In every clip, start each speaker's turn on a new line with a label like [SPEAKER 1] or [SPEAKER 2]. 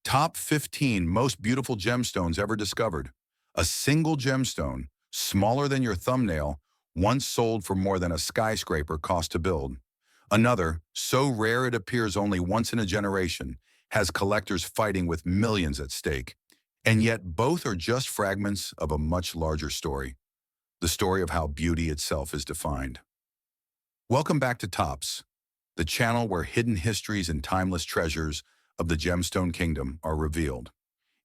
[SPEAKER 1] Top 15 most beautiful gemstones ever discovered. A single gemstone, smaller than your thumbnail, once sold for more than a skyscraper cost to build. Another, so rare it appears only once in a generation, has collectors fighting with millions at stake. And yet both are just fragments of a much larger story, the story of how beauty itself is defined. Welcome back to Tops, the channel where hidden histories and timeless treasures of the gemstone kingdom are revealed.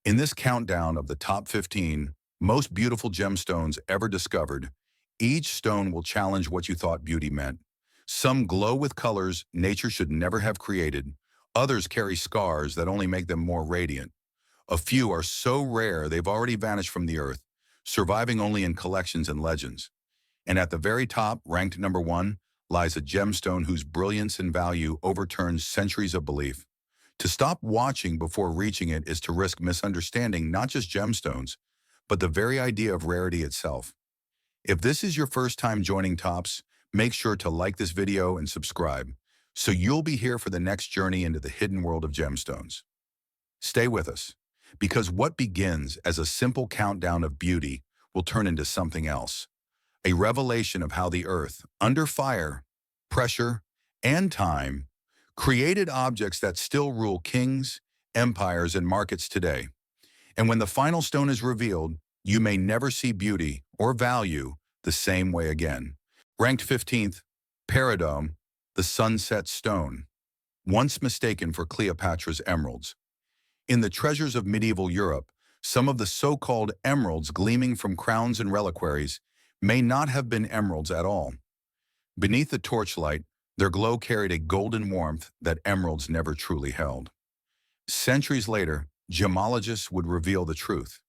[SPEAKER 1] In this countdown of the top 15 most beautiful gemstones ever discovered, each stone will challenge what you thought beauty meant. Some glow with colors nature should never have created. Others carry scars that only make them more radiant. A few are so rare they've already vanished from the earth, surviving only in collections and legends. And at the very top, ranked number 1, lies a gemstone whose brilliance and value overturns centuries of belief. To stop watching before reaching it is to risk misunderstanding not just gemstones, but the very idea of rarity itself. If this is your first time joining Tops, make sure to like this video and subscribe, so you'll be here for the next journey into the hidden world of gemstones. Stay with us, because what begins as a simple countdown of beauty will turn into something else. A revelation of how the earth, under fire, pressure, and time, created objects that still rule kings, empires, and markets today. And when the final stone is revealed, you may never see beauty or value the same way again. Ranked 15th, Peridot, the sunset stone, once mistaken for Cleopatra's emeralds. In the treasures of medieval Europe, some of the so-called emeralds gleaming from crowns and reliquaries may not have been emeralds at all. Beneath the torchlight, their glow carried a golden warmth that emeralds never truly held. Centuries later, gemologists would reveal the truth.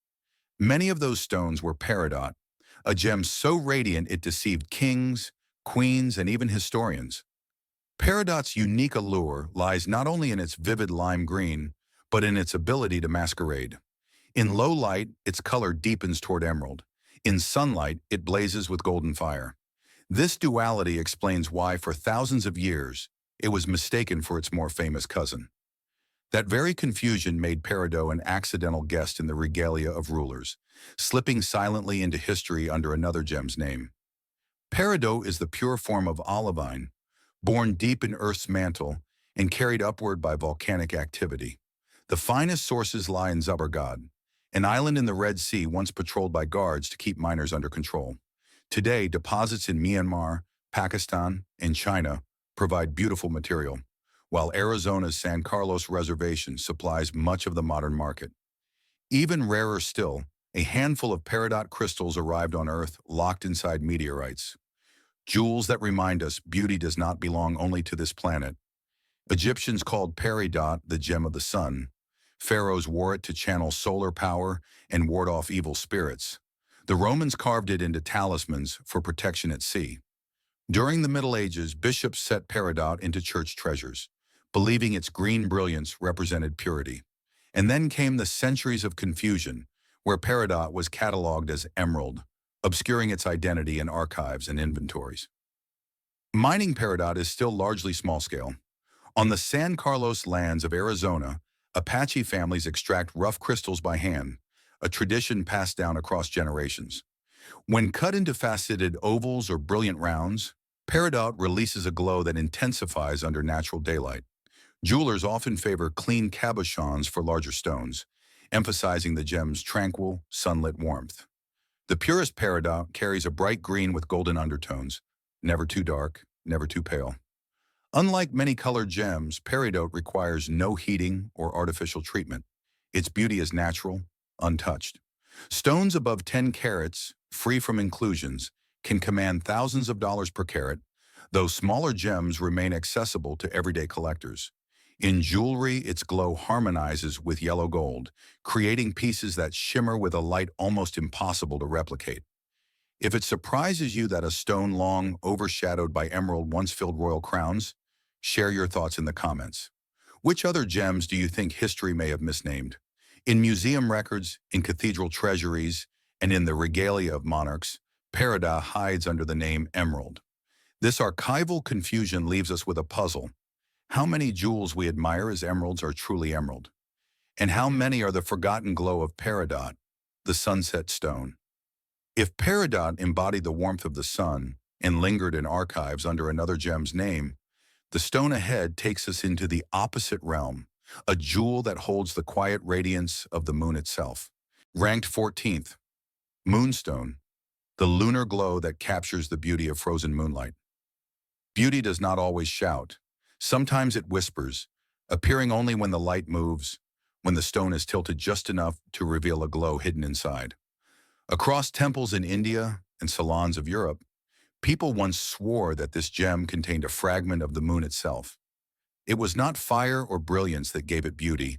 [SPEAKER 1] Many of those stones were peridot, a gem so radiant it deceived kings, queens, and even historians. Peridot's unique allure lies not only in its vivid lime green, but in its ability to masquerade. In low light, its color deepens toward emerald. In sunlight, it blazes with golden fire. This duality explains why, for thousands of years, it was mistaken for its more famous cousin. That very confusion made Peridot an accidental guest in the regalia of rulers, slipping silently into history under another gem's name. Peridot is the pure form of olivine, born deep in Earth's mantle and carried upward by volcanic activity. The finest sources lie in Tsavorite, an island in the Red Sea once patrolled by guards to keep miners under control. Today, deposits in Myanmar, Pakistan, and China provide beautiful material, while Arizona's San Carlos Reservation supplies much of the modern market. Even rarer still, a handful of peridot crystals arrived on Earth locked inside meteorites. Jewels that remind us beauty does not belong only to this planet. Egyptians called Peridot the gem of the sun. Pharaohs wore it to channel solar power and ward off evil spirits. The Romans carved it into talismans for protection at sea. During the Middle Ages, bishops set peridot into church treasures, believing its green brilliance represented purity. And then came the centuries of confusion, where peridot was cataloged as emerald, obscuring its identity in archives and inventories. Mining peridot is still largely small-scale. On the San Carlos lands of Arizona, Apache families extract rough crystals by hand, a tradition passed down across generations. When cut into faceted ovals or brilliant rounds, peridot releases a glow that intensifies under natural daylight. Jewelers often favor clean cabochons for larger stones, emphasizing the gem's tranquil, sunlit warmth. The purest peridot carries a bright green with golden undertones, never too dark, never too pale. Unlike many colored gems, peridot requires no heating or artificial treatment. Its beauty is natural, untouched. Stones above 10 carats, free from inclusions, can command thousands of dollars per carat, though smaller gems remain accessible to everyday collectors. In jewelry, its glow harmonizes with yellow gold, creating pieces that shimmer with a light almost impossible to replicate. If it surprises you that a stone long overshadowed by emerald once filled royal crowns, share your thoughts in the comments. Which other gems do you think history may have misnamed? In museum records, in cathedral treasuries, and in the regalia of monarchs, peridot hides under the name emerald. This archival confusion leaves us with a puzzle. How many jewels we admire as emeralds are truly emerald? And how many are the forgotten glow of Peridot, the sunset stone? If Peridot embodied the warmth of the sun and lingered in archives under another gem's name, the stone ahead takes us into the opposite realm, a jewel that holds the quiet radiance of the moon itself. Ranked 14th, Moonstone, the lunar glow that captures the beauty of frozen moonlight. Beauty does not always shout. Sometimes it whispers, appearing only when the light moves, when the stone is tilted just enough to reveal a glow hidden inside. Across temples in India and salons of Europe, people once swore that this gem contained a fragment of the moon itself. It was not fire or brilliance that gave it beauty,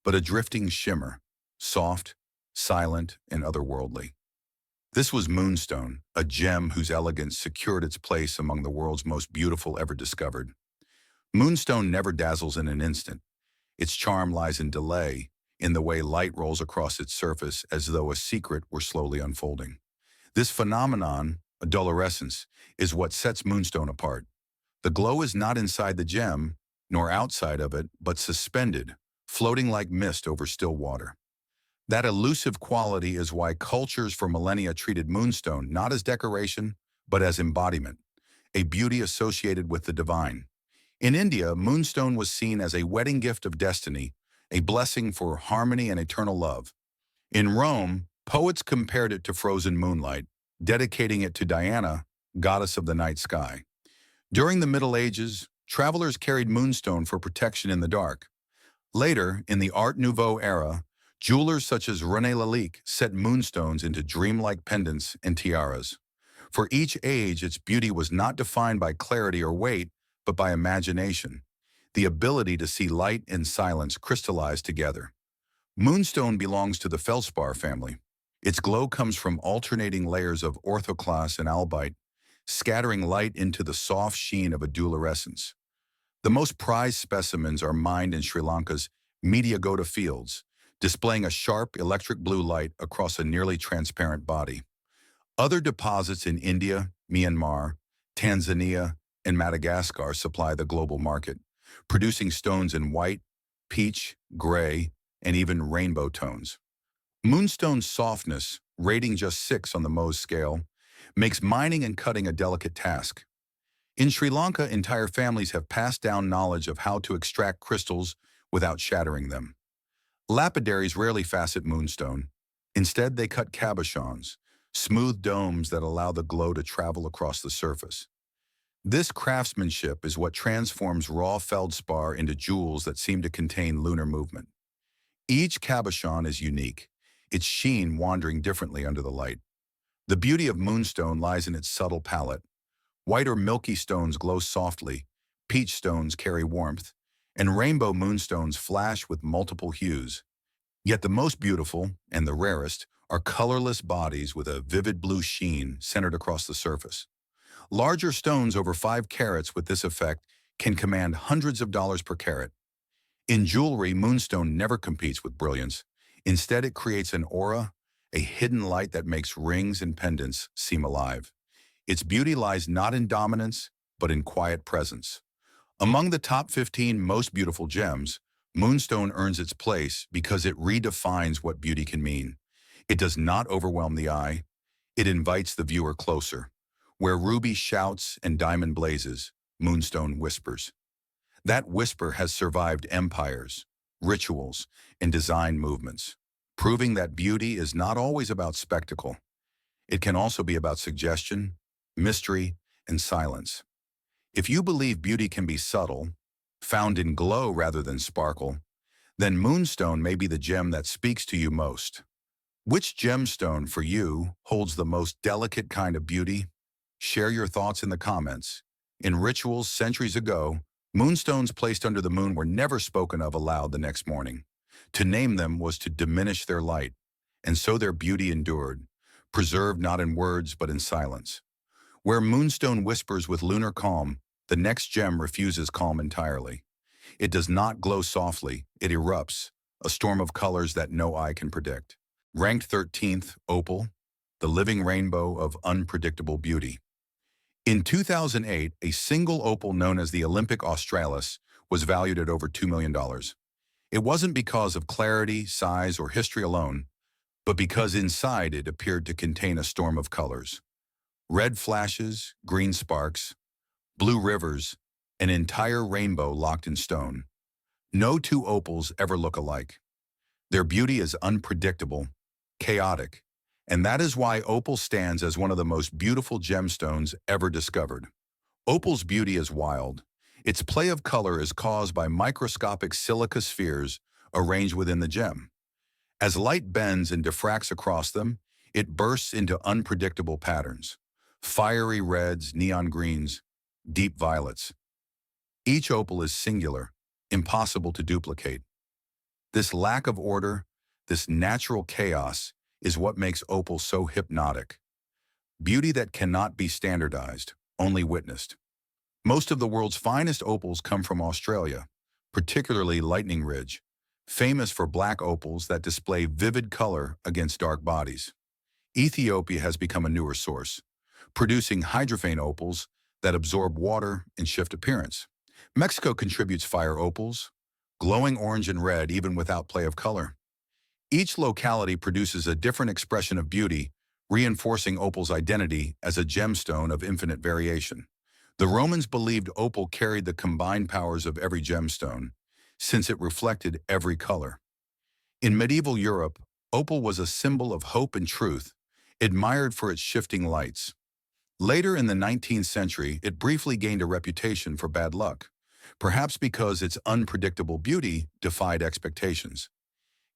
[SPEAKER 1] but a drifting shimmer, soft, silent, and otherworldly. This was Moonstone, a gem whose elegance secured its place among the world's most beautiful ever discovered. Moonstone never dazzles in an instant. Its charm lies in delay, in the way light rolls across its surface as though a secret were slowly unfolding. This phenomenon, a dolorescence, is what sets Moonstone apart. The glow is not inside the gem, nor outside of it, but suspended, floating like mist over still water. That elusive quality is why cultures for millennia treated Moonstone not as decoration, but as embodiment, a beauty associated with the divine. In India, Moonstone was seen as a wedding gift of destiny, a blessing for harmony and eternal love. In Rome, poets compared it to frozen moonlight, dedicating it to Diana, goddess of the night sky. During the Middle Ages, travelers carried Moonstone for protection in the dark. Later, in the Art Nouveau era, jewelers such as René Lalique set moonstones into dreamlike pendants and tiaras. For each age, its beauty was not defined by clarity or weight, but by imagination, the ability to see light and silence crystallized together. Moonstone belongs to the feldspar family. Its glow comes from alternating layers of orthoclase and albite, scattering light into the soft sheen of a dolorescence. The most prized specimens are mined in Sri Lanka's Mediagota fields, displaying a sharp electric blue light across a nearly transparent body. Other deposits in India, Myanmar, Tanzania, and Madagascar supply the global market, producing stones in white, peach, gray, and even rainbow tones. Moonstone's softness, rating just 6 on the Mohs scale, makes mining and cutting a delicate task. In Sri Lanka, entire families have passed down knowledge of how to extract crystals without shattering them. Lapidaries rarely facet Moonstone. Instead, they cut cabochons, smooth domes that allow the glow to travel across the surface. This craftsmanship is what transforms raw feldspar into jewels that seem to contain lunar movement. Each cabochon is unique, its sheen wandering differently under the light. The beauty of Moonstone lies in its subtle palette. White or milky stones glow softly, peach stones carry warmth, and rainbow moonstones flash with multiple hues. Yet the most beautiful, and the rarest, are colorless bodies with a vivid blue sheen centered across the surface. Larger stones over 5 carats with this effect can command hundreds of dollars per carat. In jewelry, Moonstone never competes with brilliance. Instead, it creates an aura, a hidden light that makes rings and pendants seem alive. Its beauty lies not in dominance, but in quiet presence. Among the top 15 most beautiful gems, Moonstone earns its place because it redefines what beauty can mean. It does not overwhelm the eye. It invites the viewer closer. Where ruby shouts and diamond blazes, Moonstone whispers. That whisper has survived empires, rituals, and design movements, proving that beauty is not always about spectacle. It can also be about suggestion, mystery, and silence. If you believe beauty can be subtle, found in glow rather than sparkle, then Moonstone may be the gem that speaks to you most. Which gemstone for you holds the most delicate kind of beauty? Share your thoughts in the comments. In rituals centuries ago, moonstones placed under the moon were never spoken of aloud the next morning. To name them was to diminish their light, and so their beauty endured, preserved not in words but in silence. Where Moonstone whispers with lunar calm, the next gem refuses calm entirely. It does not glow softly, it erupts, a storm of colors that no eye can predict. Ranked 13th, Opal, the living rainbow of unpredictable beauty. In 2008, a single opal known as the Olympic Australis was valued at over $2 million. It wasn't because of clarity, size, or history alone, but because inside it appeared to contain a storm of colors. Red flashes, green sparks, blue rivers, an entire rainbow locked in stone. No two opals ever look alike. Their beauty is unpredictable, chaotic, and that is why opal stands as one of the most beautiful gemstones ever discovered. Opal's beauty is wild. Its play of color is caused by microscopic silica spheres arranged within the gem. As light bends and diffracts across them, it bursts into unpredictable patterns. Fiery reds, neon greens, deep violets. Each opal is singular, impossible to duplicate. This lack of order, this natural chaos, is what makes opal so hypnotic. Beauty that cannot be standardized, only witnessed. Most of the world's finest opals come from Australia, particularly Lightning Ridge, famous for black opals that display vivid color against dark bodies. Ethiopia has become a newer source, producing hydrophane opals that absorb water and shift appearance. Mexico contributes fire opals, glowing orange and red even without play of color. Each locality produces a different expression of beauty, reinforcing opal's identity as a gemstone of infinite variation. The Romans believed opal carried the combined powers of every gemstone, since it reflected every color. In medieval Europe, opal was a symbol of hope and truth, admired for its shifting lights. Later in the 19th century, it briefly gained a reputation for bad luck, perhaps because its unpredictable beauty defied expectations.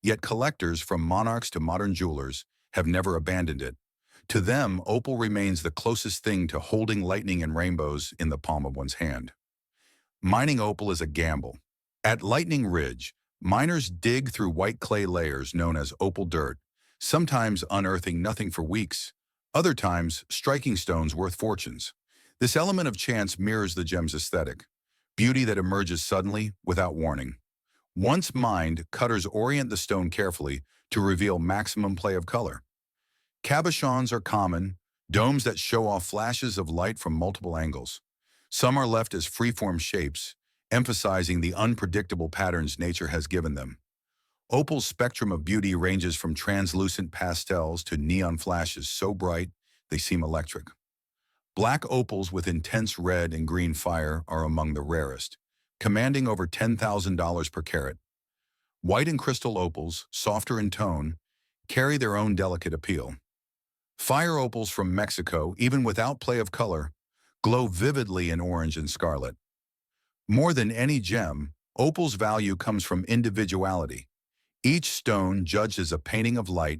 [SPEAKER 1] Yet collectors, from monarchs to modern jewelers, have never abandoned it. To them, opal remains the closest thing to holding lightning and rainbows in the palm of one's hand. Mining opal is a gamble. At Lightning Ridge, miners dig through white clay layers known as opal dirt, sometimes unearthing nothing for weeks, other times striking stones worth fortunes. This element of chance mirrors the gem's aesthetic, beauty that emerges suddenly without warning. Once mined, cutters orient the stone carefully to reveal maximum play of color. Cabochons are common, domes that show off flashes of light from multiple angles. Some are left as freeform shapes, emphasizing the unpredictable patterns nature has given them. Opal's spectrum of beauty ranges from translucent pastels to neon flashes so bright they seem electric. Black opals with intense red and green fire are among the rarest, commanding over $10,000 per carat. White and crystal opals, softer in tone, carry their own delicate appeal. Fire opals from Mexico, even without play of color, glow vividly in orange and scarlet. More than any gem, opal's value comes from individuality. Each stone judged as a painting of light,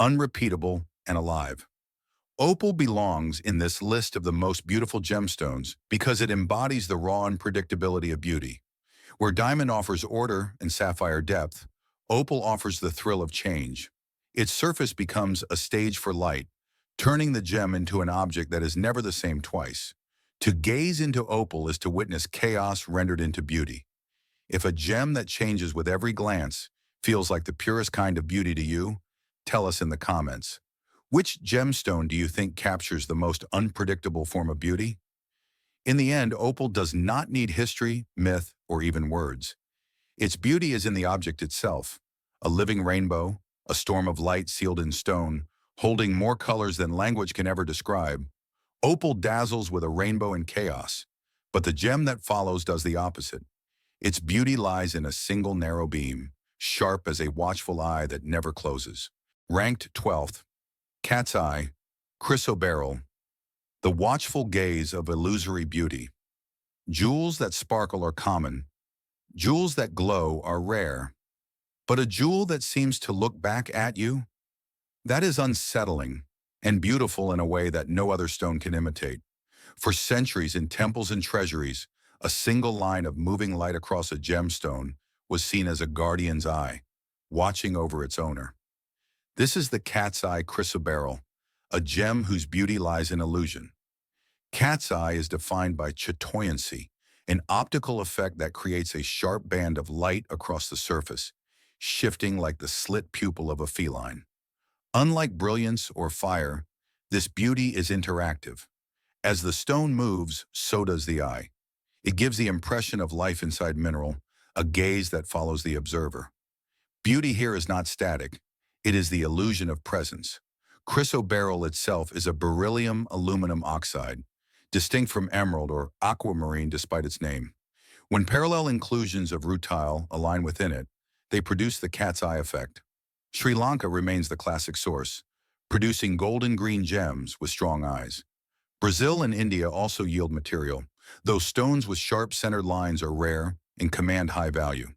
[SPEAKER 1] unrepeatable and alive. Opal belongs in this list of the most beautiful gemstones because it embodies the raw unpredictability of beauty. Where diamond offers order and sapphire depth, opal offers the thrill of change. Its surface becomes a stage for light, turning the gem into an object that is never the same twice. To gaze into opal is to witness chaos rendered into beauty. If a gem that changes with every glance feels like the purest kind of beauty to you, tell us in the comments. Which gemstone do you think captures the most unpredictable form of beauty? In the end, opal does not need history, myth, or even words. Its beauty is in the object itself, a living rainbow, a storm of light sealed in stone, holding more colors than language can ever describe. Opal dazzles with a rainbow in chaos, but the gem that follows does the opposite. Its beauty lies in a single narrow beam, sharp as a watchful eye that never closes. Ranked 12th, Cat's Eye Chrysoberyl, the watchful gaze of illusory beauty. Jewels that sparkle are common. Jewels that glow are rare. But a jewel that seems to look back at you? That is unsettling and beautiful in a way that no other stone can imitate. For centuries in temples and treasuries, a single line of moving light across a gemstone was seen as a guardian's eye, watching over its owner. This is the Cat's Eye Chrysoberyl, a gem whose beauty lies in illusion. Cat's eye is defined by chatoyancy, an optical effect that creates a sharp band of light across the surface, shifting like the slit pupil of a feline. Unlike brilliance or fire, this beauty is interactive. As the stone moves, so does the eye. It gives the impression of life inside mineral, a gaze that follows the observer. Beauty here is not static. It is the illusion of presence. Chrysoberyl itself is a beryllium aluminum oxide, distinct from emerald or aquamarine despite its name. When parallel inclusions of rutile align within it, they produce the cat's eye effect. Sri Lanka remains the classic source, producing golden green gems with strong eyes. Brazil and India also yield material, though stones with sharp centered lines are rare and command high value.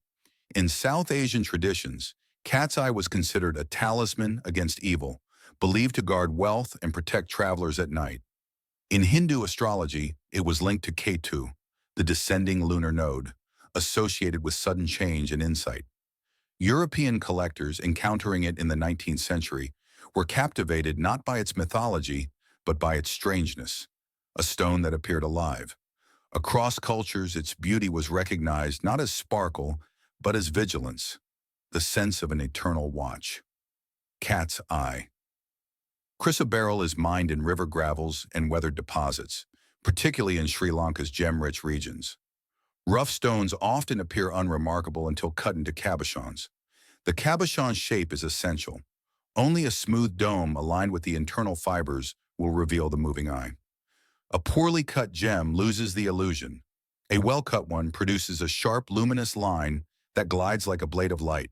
[SPEAKER 1] In South Asian traditions, cat's eye was considered a talisman against evil, believed to guard wealth and protect travelers at night. In Hindu astrology, it was linked to Ketu, the descending lunar node, associated with sudden change and insight. European collectors encountering it in the 19th century were captivated not by its mythology, but by its strangeness, a stone that appeared alive. Across cultures, its beauty was recognized not as sparkle, but as vigilance, the sense of an eternal watch. Cat's eye. Chrysoberyl is mined in river gravels and weathered deposits, particularly in Sri Lanka's gem-rich regions. Rough stones often appear unremarkable until cut into cabochons. The cabochon shape is essential. Only a smooth dome aligned with the internal fibers will reveal the moving eye. A poorly cut gem loses the illusion. A well-cut one produces a sharp, luminous line that glides like a blade of light.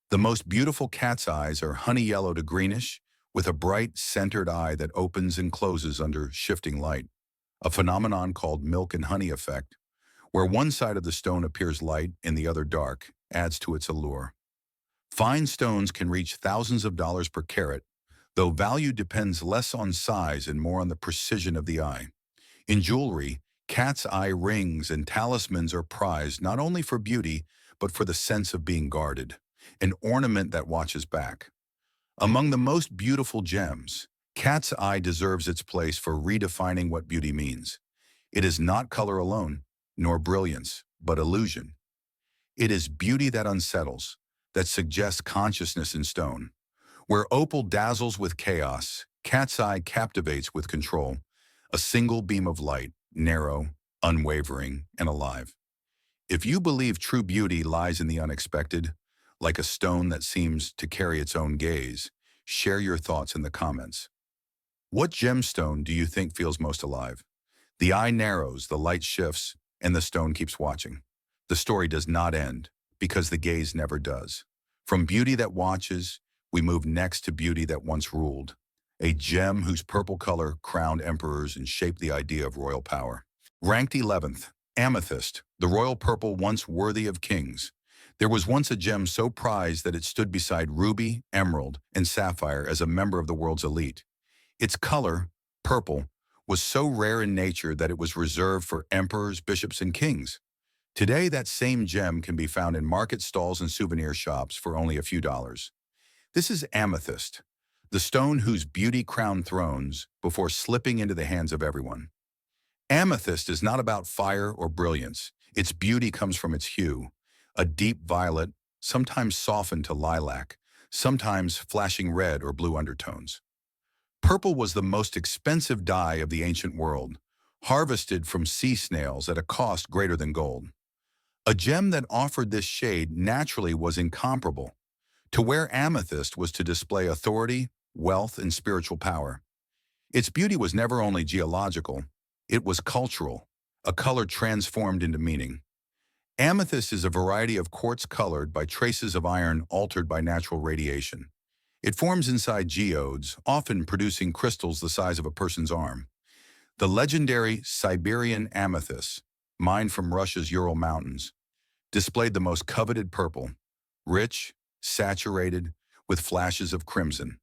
[SPEAKER 1] The most beautiful cat's eyes are honey yellow to greenish, with a bright, centered eye that opens and closes under shifting light, a phenomenon called milk and honey effect, where one side of the stone appears light and the other dark, adds to its allure. Fine stones can reach thousands of dollars per carat, though value depends less on size and more on the precision of the eye. In jewelry, cat's eye rings and talismans are prized not only for beauty, but for the sense of being guarded, an ornament that watches back. Among the most beautiful gems, cat's eye deserves its place for redefining what beauty means. It is not color alone, nor brilliance, but illusion. It is beauty that unsettles, that suggests consciousness in stone. Where opal dazzles with chaos, cat's eye captivates with control, a single beam of light, narrow, unwavering, and alive. If you believe true beauty lies in the unexpected, like a stone that seems to carry its own gaze, share your thoughts in the comments. What gemstone do you think feels most alive? The eye narrows, the light shifts, and the stone keeps watching. The story does not end, because the gaze never does. From beauty that watches, we move next to beauty that once ruled, a gem whose purple color crowned emperors and shaped the idea of royal power. Ranked 11th, Amethyst, the royal purple once worthy of kings. There was once a gem so prized that it stood beside ruby, emerald, and sapphire as a member of the world's elite. Its color, purple, was so rare in nature that it was reserved for emperors, bishops, and kings. Today, that same gem can be found in market stalls and souvenir shops for only a few dollars. This is amethyst, the stone whose beauty crowned thrones before slipping into the hands of everyone. Amethyst is not about fire or brilliance. Its beauty comes from its hue, a deep violet, sometimes softened to lilac, sometimes flashing red or blue undertones. Purple was the most expensive dye of the ancient world, harvested from sea snails at a cost greater than gold. A gem that offered this shade naturally was incomparable. To wear amethyst was to display authority, wealth, and spiritual power. Its beauty was never only geological, it was cultural, a color transformed into meaning. Amethyst is a variety of quartz colored by traces of iron altered by natural radiation. It forms inside geodes, often producing crystals the size of a person's arm. The legendary Siberian amethyst, mined from Russia's Ural Mountains, displayed the most coveted purple, rich, saturated, with flashes of crimson.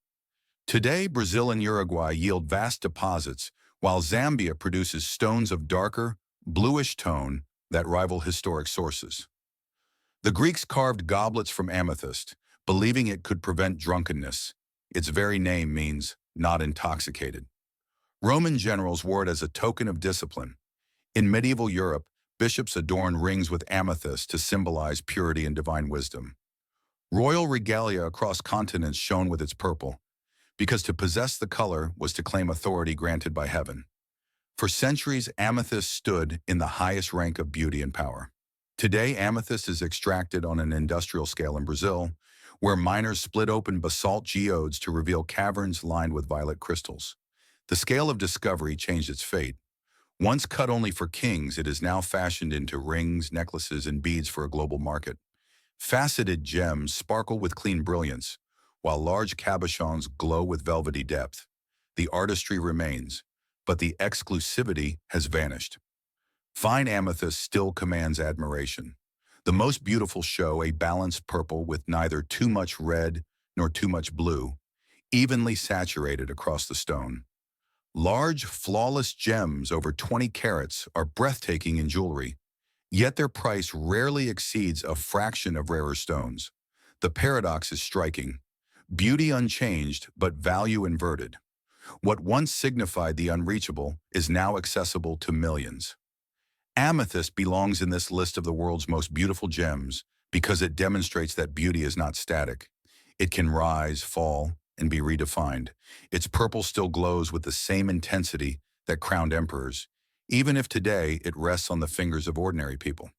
[SPEAKER 1] Today, Brazil and Uruguay yield vast deposits, while Zambia produces stones of darker, bluish tone that rival historic sources. The Greeks carved goblets from amethyst, believing it could prevent drunkenness. Its very name means not intoxicated. Roman generals wore it as a token of discipline. In medieval Europe, bishops adorned rings with amethyst to symbolize purity and divine wisdom. Royal regalia across continents shone with its purple, because to possess the color was to claim authority granted by heaven. For centuries, amethyst stood in the highest rank of beauty and power. Today, amethyst is extracted on an industrial scale in Brazil, where miners split open basalt geodes to reveal caverns lined with violet crystals. The scale of discovery changed its fate. Once cut only for kings, it is now fashioned into rings, necklaces, and beads for a global market. Faceted gems sparkle with clean brilliance, while large cabochons glow with velvety depth. The artistry remains, but the exclusivity has vanished. Fine amethyst still commands admiration. The most beautiful show a balanced purple with neither too much red nor too much blue, evenly saturated across the stone. Large, flawless gems over 20 carats are breathtaking in jewelry, yet their price rarely exceeds a fraction of rarer stones. The paradox is striking. Beauty unchanged, but value inverted. What once signified the unreachable is now accessible to millions. Amethyst belongs in this list of the world's most beautiful gems because it demonstrates that beauty is not static. It can rise, fall, and be redefined. Its purple still glows with the same intensity that crowned emperors, even if today it rests on the fingers of ordinary people.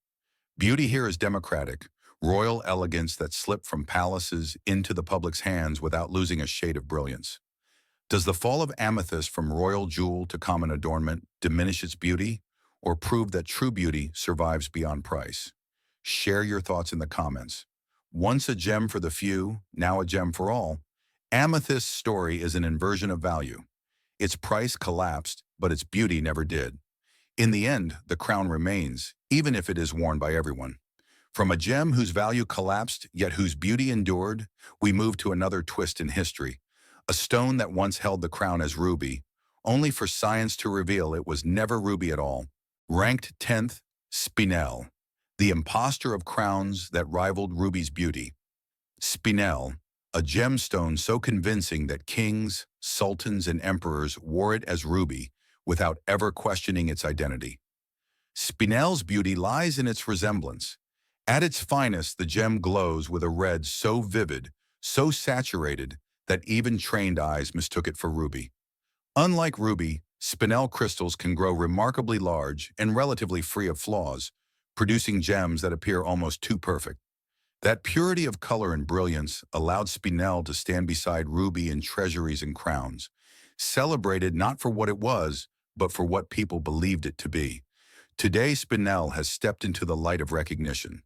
[SPEAKER 1] Beauty here is democratic, royal elegance that slipped from palaces into the public's hands without losing a shade of brilliance. Does the fall of amethyst from royal jewel to common adornment diminish its beauty, or prove that true beauty survives beyond price? Share your thoughts in the comments. Once a gem for the few, now a gem for all, amethyst's story is an inversion of value. Its price collapsed, but its beauty never did. In the end, the crown remains, even if it is worn by everyone. From a gem whose value collapsed, yet whose beauty endured, we move to another twist in history. A stone that once held the crown as ruby, only for science to reveal it was never ruby at all. Ranked 10th, Spinel, the impostor of crowns that rivaled ruby's beauty. Spinel, a gemstone so convincing that kings, sultans, and emperors wore it as ruby without ever questioning its identity. Spinel's beauty lies in its resemblance. At its finest, the gem glows with a red so vivid, so saturated, that even trained eyes mistook it for ruby. Unlike ruby, Spinel crystals can grow remarkably large and relatively free of flaws, producing gems that appear almost too perfect. That purity of color and brilliance allowed Spinel to stand beside ruby in treasuries and crowns, celebrated not for what it was, but for what people believed it to be. Today, Spinel has stepped into the light of recognition.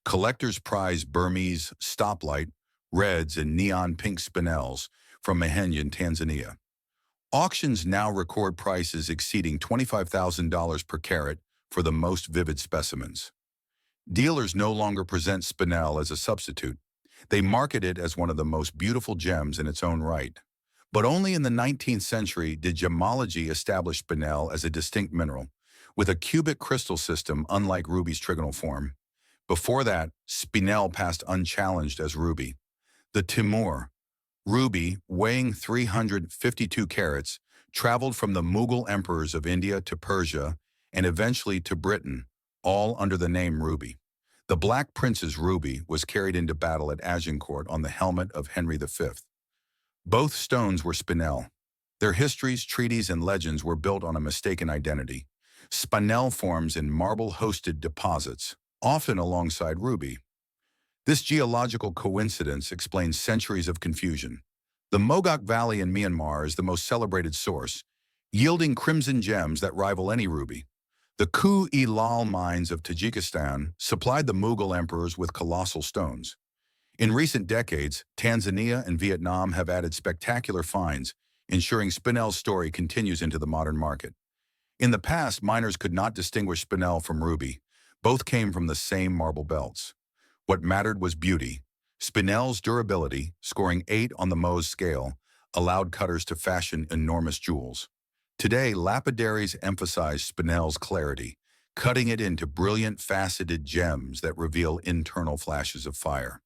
[SPEAKER 1] Collectors prize Burmese stoplight, reds, and neon pink Spinels from Mahenge in Tanzania. Auctions now record prices exceeding $25,000 per carat for the most vivid specimens. Dealers no longer present Spinel as a substitute. They market it as one of the most beautiful gems in its own right. But only in the 19th century did gemology establish Spinel as a distinct mineral, with a cubic crystal system unlike ruby's trigonal form. Before that, Spinel passed unchallenged as ruby. The Timur, ruby, weighing 352 carats, traveled from the Mughal emperors of India to Persia and eventually to Britain, all under the name ruby. The Black Prince's ruby was carried into battle at Agincourt on the helmet of Henry V. Both stones were Spinel. Their histories, treaties, and legends were built on a mistaken identity. Spinel forms in marble-hosted deposits, often alongside ruby. This geological coincidence explains centuries of confusion. The Mogok Valley in Myanmar is the most celebrated source, yielding crimson gems that rival any ruby. The Ku-e-Lal mines of Tajikistan supplied the Mughal emperors with colossal stones. In recent decades, Tanzania and Vietnam have added spectacular finds, ensuring Spinel's story continues into the modern market. In the past, miners could not distinguish Spinel from ruby. Both came from the same marble belts. What mattered was beauty. Spinel's durability, scoring 8 on the Mohs scale, allowed cutters to fashion enormous jewels. Today, lapidaries emphasize Spinel's clarity, cutting it into brilliant faceted gems that reveal internal flashes of fire.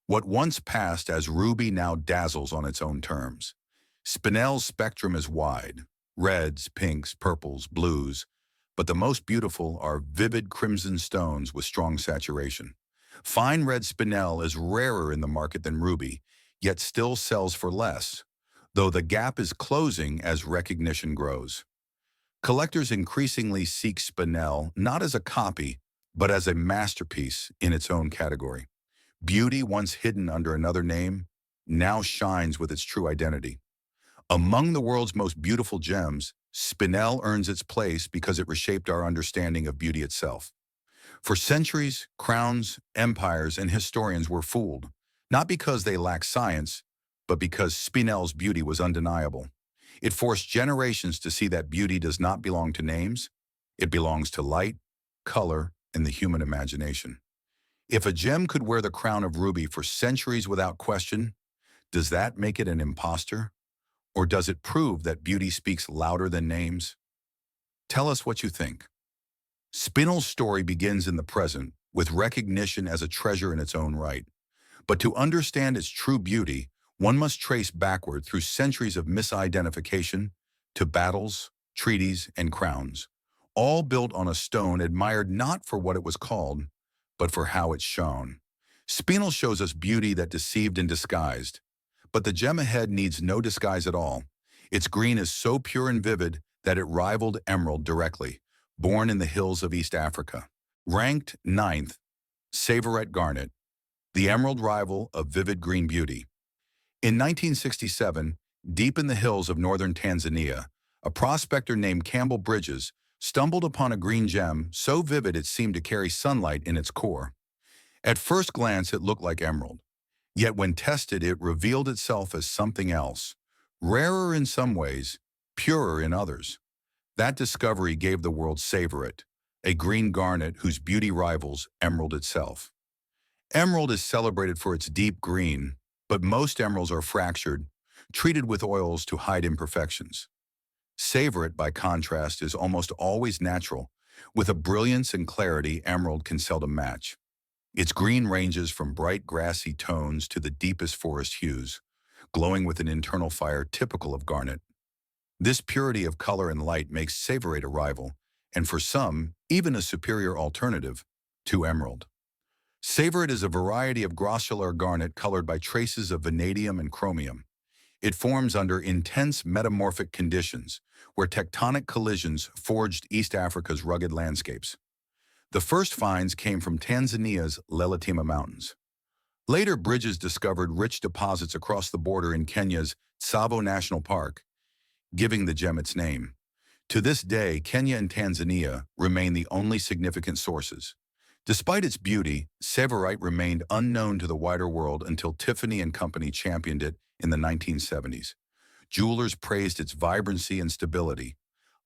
[SPEAKER 1] What once passed as ruby now dazzles on its own terms. Spinel's spectrum is wide, reds, pinks, purples, blues, but the most beautiful are vivid crimson stones with strong saturation. Fine red Spinel is rarer in the market than ruby, yet still sells for less, though the gap is closing as recognition grows. Collectors increasingly seek Spinel not as a copy, but as a masterpiece in its own category. Beauty, once hidden under another name, now shines with its true identity. Among the world's most beautiful gems, Spinel earns its place because it reshaped our understanding of beauty itself. For centuries, crowns, empires, and historians were fooled, not because they lacked science, but because Spinel's beauty was undeniable. It forced generations to see that beauty does not belong to names, it belongs to light, color, and the human imagination. If a gem could wear the crown of ruby for centuries without question, does that make it an imposter? Or does it prove that beauty speaks louder than names? Tell us what you think. Spinel's story begins in the present, with recognition as a treasure in its own right. But to understand its true beauty, one must trace backward through centuries of misidentification to battles, treaties, and crowns, all built on a stone admired not for what it was called, but for how it shone. Spinel shows us beauty that deceived and disguised, but the gem ahead needs no disguise at all. Its green is so pure and vivid that it rivaled emerald directly, born in the hills of East Africa. Ranked ninth, Tsavorite Garnet, the emerald rival of vivid green beauty. In 1967, deep in the hills of northern Tanzania, a prospector named Campbell Bridges stumbled upon a green gem so vivid it seemed to carry sunlight in its core. At first glance, it looked like emerald. Yet when tested, it revealed itself as something else, rarer in some ways, purer in others. That discovery gave the world Tsavorite, a green garnet whose beauty rivals emerald itself. Emerald is celebrated for its deep green, but most emeralds are fractured, treated with oils to hide imperfections. Tsavorite, by contrast, is almost always natural, with a brilliance and clarity emerald can seldom match. Its green ranges from bright grassy tones to the deepest forest hues, glowing with an internal fire typical of garnet. This purity of color and light makes Tsavorite a rival, and for some, even a superior alternative, to emerald. Tsavorite is a variety of grossular garnet colored by traces of vanadium and chromium. It forms under intense metamorphic conditions, where tectonic collisions forged East Africa's rugged landscapes. The first finds came from Tanzania's Leletima Mountains. Later, Bridges discovered rich deposits across the border in Kenya's Tsavo National Park, giving the gem its name. To this day, Kenya and Tanzania remain the only significant sources. Despite its beauty, Tsavorite remained unknown to the wider world until Tiffany and Company championed it in the 1970s. Jewelers praised its vibrancy and stability.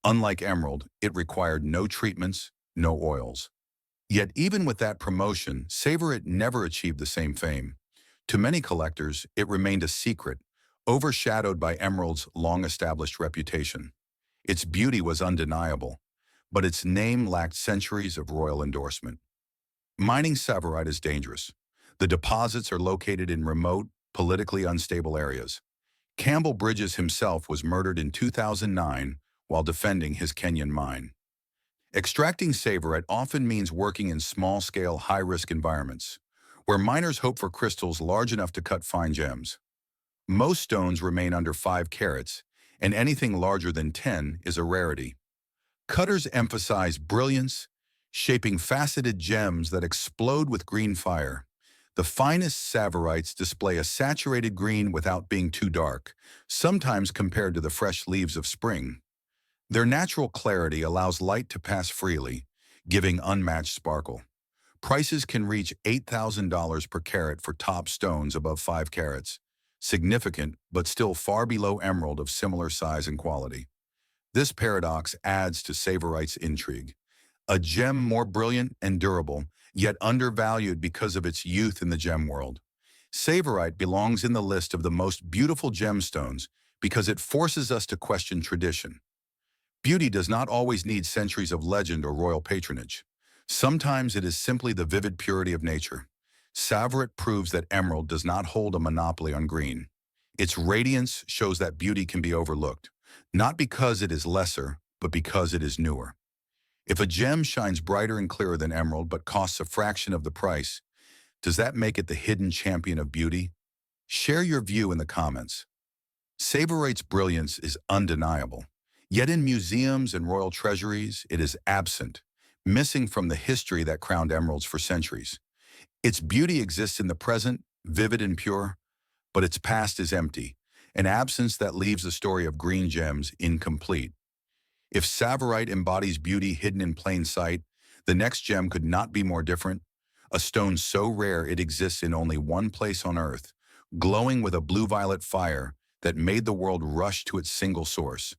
[SPEAKER 1] Unlike emerald, it required no treatments, no oils. Yet even with that promotion, Tsavorite never achieved the same fame. To many collectors, it remained a secret, overshadowed by emerald's long-established reputation. Its beauty was undeniable, but its name lacked centuries of royal endorsement. Mining Tsavorite is dangerous. The deposits are located in remote, politically unstable areas. Campbell Bridges himself was murdered in 2009 while defending his Kenyan mine. Extracting Tsavorite often means working in small-scale, high-risk environments, where miners hope for crystals large enough to cut fine gems. Most stones remain under 5 carats, and anything larger than 10 is a rarity. Cutters emphasize brilliance, shaping faceted gems that explode with green fire. The finest Tsavorites display a saturated green without being too dark, sometimes compared to the fresh leaves of spring. Their natural clarity allows light to pass freely, giving unmatched sparkle. Prices can reach $8,000 per carat for top stones above 5 carats, significant but still far below emerald of similar size and quality. This paradox adds to Tsavorite's intrigue. A gem more brilliant and durable, yet undervalued because of its youth in the gem world. Tsavorite belongs in the list of the most beautiful gemstones because it forces us to question tradition. Beauty does not always need centuries of legend or royal patronage. Sometimes it is simply the vivid purity of nature. Tsavorite proves that emerald does not hold a monopoly on green. Its radiance shows that beauty can be overlooked, not because it is lesser, but because it is newer. If a gem shines brighter and clearer than emerald but costs a fraction of the price, does that make it the hidden champion of beauty? Share your view in the comments. Tsavorite's brilliance is undeniable. Yet in museums and royal treasuries, it is absent, missing from the history that crowned emeralds for centuries. Its beauty exists in the present, vivid and pure, but its past is empty, an absence that leaves the story of green gems incomplete. If Tsavorite embodies beauty hidden in plain sight, the next gem could not be more different. A stone so rare it exists in only one place on Earth, glowing with a blue-violet fire that made the world rush to its single source.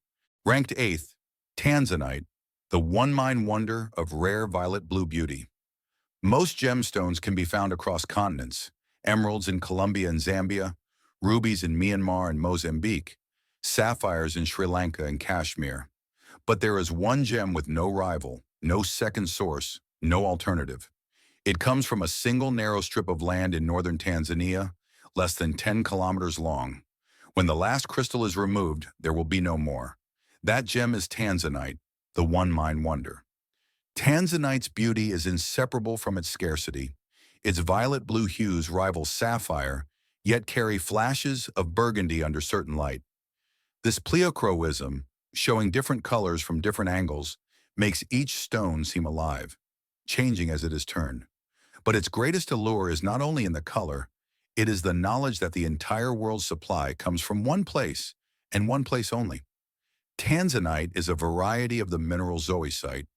[SPEAKER 1] Ranked 8th, Tanzanite, the one-mine wonder of rare violet blue beauty. Most gemstones can be found across continents: emeralds in Colombia and Zambia, rubies in Myanmar and Mozambique, sapphires in Sri Lanka and Kashmir. But there is one gem with no rival, no second source, no alternative. It comes from a single narrow strip of land in northern Tanzania, less than 10 kilometers long. When the last crystal is removed, there will be no more. That gem is Tanzanite, the one-mine wonder. Tanzanite's beauty is inseparable from its scarcity. Its violet blue hues rival sapphire, yet carry flashes of burgundy under certain light. This pleochroism, showing different colors from different angles, makes each stone seem alive, changing as it is turned. But its greatest allure is not only in the color, it is the knowledge that the entire world's supply comes from one place, and one place only. Tanzanite is a variety of the mineral zoisite,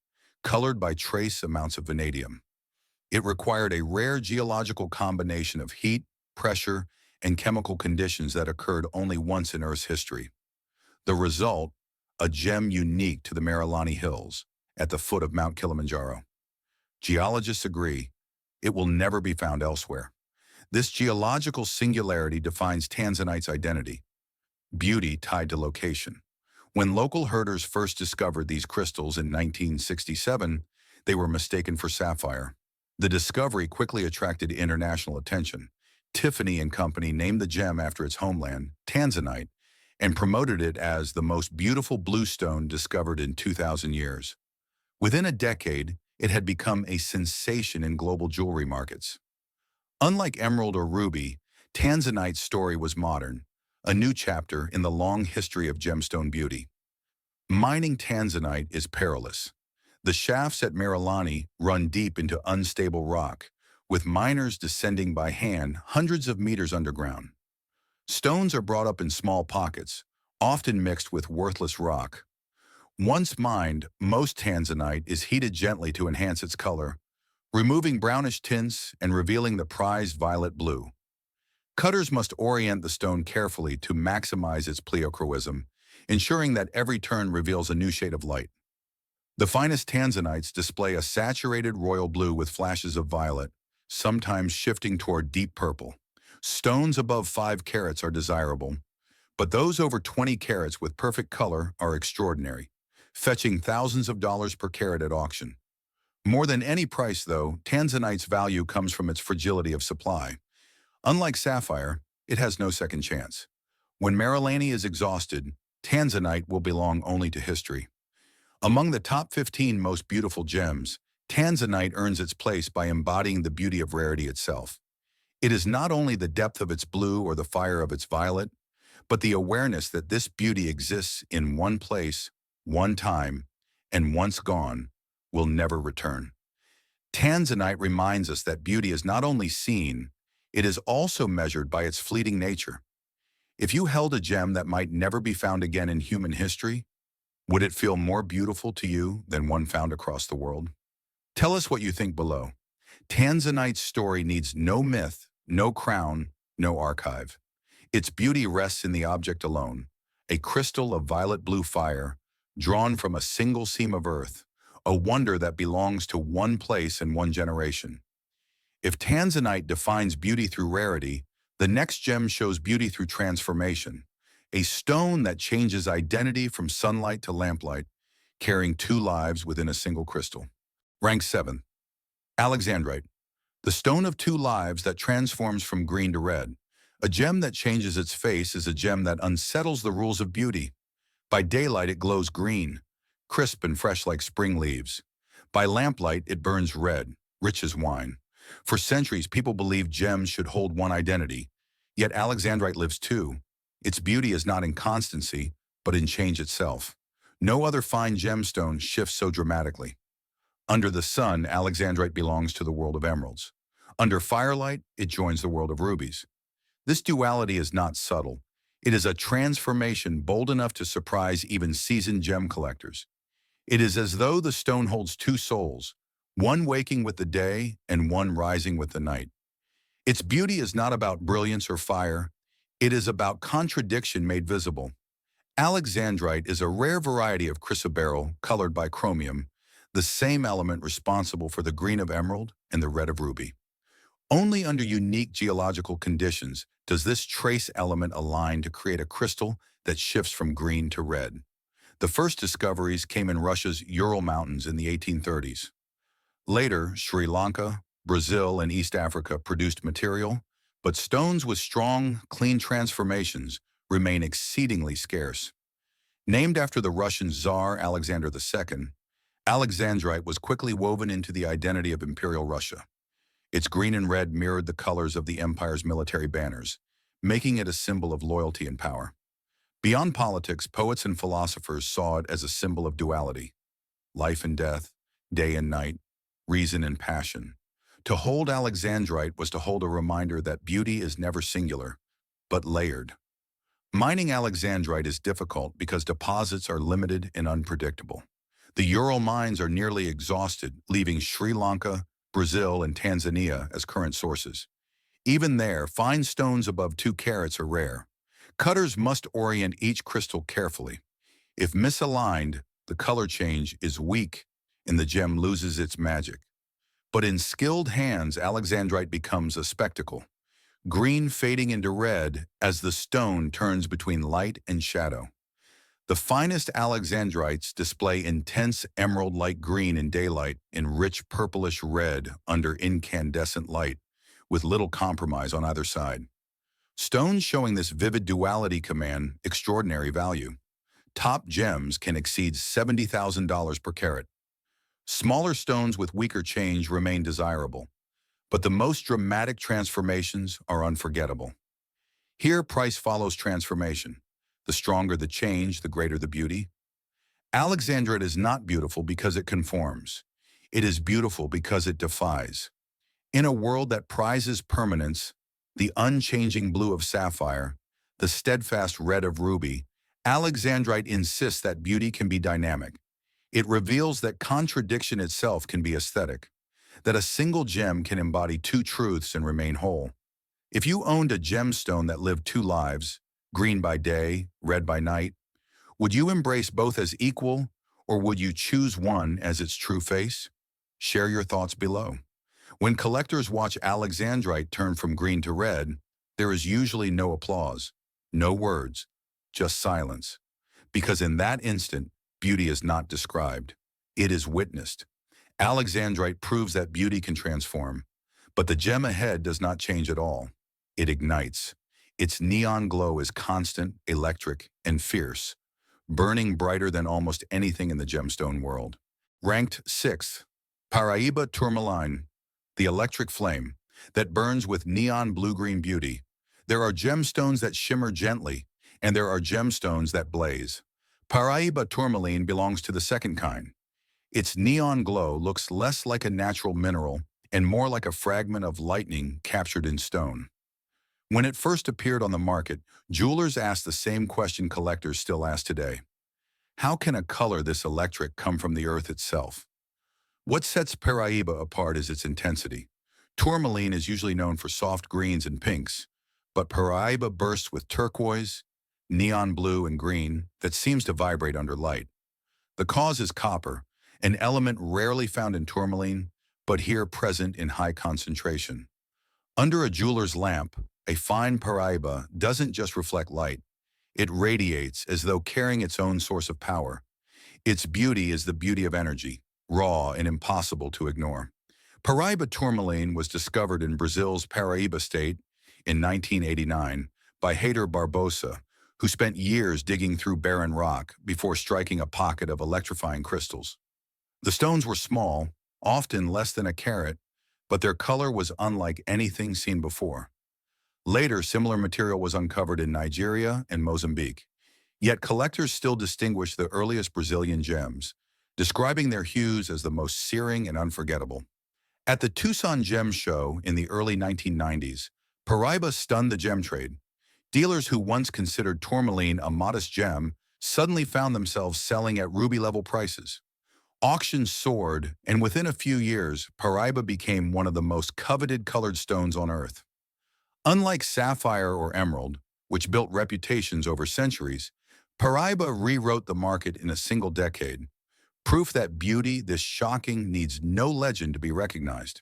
[SPEAKER 1] colored by trace amounts of vanadium. It required a rare geological combination of heat, pressure, and chemical conditions that occurred only once in Earth's history. The result, a gem unique to the Marilani Hills, at the foot of Mount Kilimanjaro. Geologists agree, it will never be found elsewhere. This geological singularity defines Tanzanite's identity. Beauty tied to location. When local herders first discovered these crystals in 1967, they were mistaken for sapphire. The discovery quickly attracted international attention. Tiffany and Company named the gem after its homeland, Tanzanite, and promoted it as the most beautiful blue stone discovered in 2,000 years. Within a decade, it had become a sensation in global jewelry markets. Unlike emerald or ruby, Tanzanite's story was modern, a new chapter in the long history of gemstone beauty. Mining Tanzanite is perilous. The shafts at Marilani run deep into unstable rock, with miners descending by hand hundreds of meters underground. Stones are brought up in small pockets, often mixed with worthless rock. Once mined, most Tanzanite is heated gently to enhance its color, removing brownish tints and revealing the prized violet blue. Cutters must orient the stone carefully to maximize its pleochroism, ensuring that every turn reveals a new shade of light. The finest Tanzanites display a saturated royal blue with flashes of violet, sometimes shifting toward deep purple. Stones above 5 carats are desirable, but those over 20 carats with perfect color are extraordinary, fetching thousands of dollars per carat at auction. More than any price, though, Tanzanite's value comes from its fragility of supply. Unlike sapphire, it has no second chance. When Marilani is exhausted, Tanzanite will belong only to history. Among the top 15 most beautiful gems, Tanzanite earns its place by embodying the beauty of rarity itself. It is not only the depth of its blue or the fire of its violet, but the awareness that this beauty exists in one place, one time, and once gone, will never return. Tanzanite reminds us that beauty is not only seen, it is also measured by its fleeting nature. If you held a gem that might never be found again in human history, would it feel more beautiful to you than one found across the world? Tell us what you think below. Tanzanite's story needs no myth, no crown, no archive. Its beauty rests in the object alone, a crystal of violet blue fire, drawn from a single seam of earth, a wonder that belongs to one place and one generation. If Tanzanite defines beauty through rarity, the next gem shows beauty through transformation, a stone that changes identity from sunlight to lamplight, carrying 2 lives within a single crystal. Ranked 7th, Alexandrite, the stone of 2 lives that transforms from green to red. A gem that changes its face is a gem that unsettles the rules of beauty. By daylight, it glows green, crisp and fresh like spring leaves. By lamplight, it burns red, rich as wine. For centuries, people believed gems should hold one identity, yet Alexandrite lives 2. Its beauty is not in constancy, but in change itself. No other fine gemstone shifts so dramatically. Under the sun, Alexandrite belongs to the world of emeralds. Under firelight, it joins the world of rubies. This duality is not subtle. It is a transformation bold enough to surprise even seasoned gem collectors. It is as though the stone holds two souls, one waking with the day and one rising with the night. Its beauty is not about brilliance or fire. It is about contradiction made visible. Alexandrite is a rare variety of chrysoberyl colored by chromium, the same element responsible for the green of emerald and the red of ruby. Only under unique geological conditions does this trace element align to create a crystal that shifts from green to red. The first discoveries came in Russia's Ural Mountains in the 1830s. Later, Sri Lanka, Brazil, and East Africa produced material, but stones with strong, clean transformations remain exceedingly scarce. Named after the Russian Tsar Alexander II, Alexandrite was quickly woven into the identity of Imperial Russia. Its green and red mirrored the colors of the empire's military banners, making it a symbol of loyalty and power. Beyond politics, poets and philosophers saw it as a symbol of duality, life and death, day and night, reason and passion. To hold Alexandrite was to hold a reminder that beauty is never singular, but layered. Mining Alexandrite is difficult because deposits are limited and unpredictable. The Ural mines are nearly exhausted, leaving Sri Lanka, Brazil, and Tanzania as current sources. Even there, fine stones above 2 carats are rare. Cutters must orient each crystal carefully. If misaligned, the color change is weak and the gem loses its magic. But in skilled hands, Alexandrite becomes a spectacle, green fading into red as the stone turns between light and shadow. The finest Alexandrites display intense emerald-like green in daylight and rich purplish red under incandescent light, with little compromise on either side. Stones showing this vivid duality command extraordinary value. Top gems can exceed $70,000 per carat. Smaller stones with weaker change remain desirable, but the most dramatic transformations are unforgettable. Here, price follows transformation. The stronger the change, the greater the beauty. Alexandrite is not beautiful because it conforms. It is beautiful because it defies. In a world that prizes permanence, the unchanging blue of sapphire, the steadfast red of ruby, Alexandrite insists that beauty can be dynamic. It reveals that contradiction itself can be aesthetic, that a single gem can embody two truths and remain whole. If you owned a gemstone that lived two lives, green by day, red by night, would you embrace both as equal, or would you choose one as its true face? Share your thoughts below. When collectors watch Alexandrite turn from green to red, there is usually no applause, no words, just silence. Because in that instant, beauty is not described, it is witnessed. Alexandrite proves that beauty can transform, but the gem ahead does not change at all. It ignites. Its neon glow is constant, electric, and fierce, burning brighter than almost anything in the gemstone world. Ranked 6th, Paraiba Tourmaline, the electric flame that burns with neon blue-green beauty. There are gemstones that shimmer gently, and there are gemstones that blaze. Paraiba Tourmaline belongs to the second kind. Its neon glow looks less like a natural mineral and more like a fragment of lightning captured in stone. When it first appeared on the market, jewelers asked the same question collectors still ask today. How can a color this electric come from the earth itself? What sets Paraiba apart is its intensity. Tourmaline is usually known for soft greens and pinks, but Paraiba bursts with turquoise, neon blue, and green that seems to vibrate under light. The cause is copper, an element rarely found in tourmaline, but here present in high concentration. Under a jeweler's lamp, a fine Paraiba doesn't just reflect light. It radiates as though carrying its own source of power. Its beauty is the beauty of energy, raw and impossible to ignore. Paraiba Tourmaline was discovered in Brazil's Paraiba state in 1989 by Heitor Barbosa, who spent years digging through barren rock before striking a pocket of electrifying crystals. The stones were small, often less than a carat, but their color was unlike anything seen before. Later, similar material was uncovered in Nigeria and Mozambique. Yet collectors still distinguish the earliest Brazilian gems, describing their hues as the most searing and unforgettable. At the Tucson Gem Show in the early 1990s, Paraiba stunned the gem trade. Dealers who once considered tourmaline a modest gem suddenly found themselves selling at ruby-level prices. Auctions soared, and within a few years, Paraiba became one of the most coveted colored stones on Earth. Unlike sapphire or emerald, which built reputations over centuries, Paraiba rewrote the market in a single decade. Proof that beauty this shocking needs no legend to be recognized.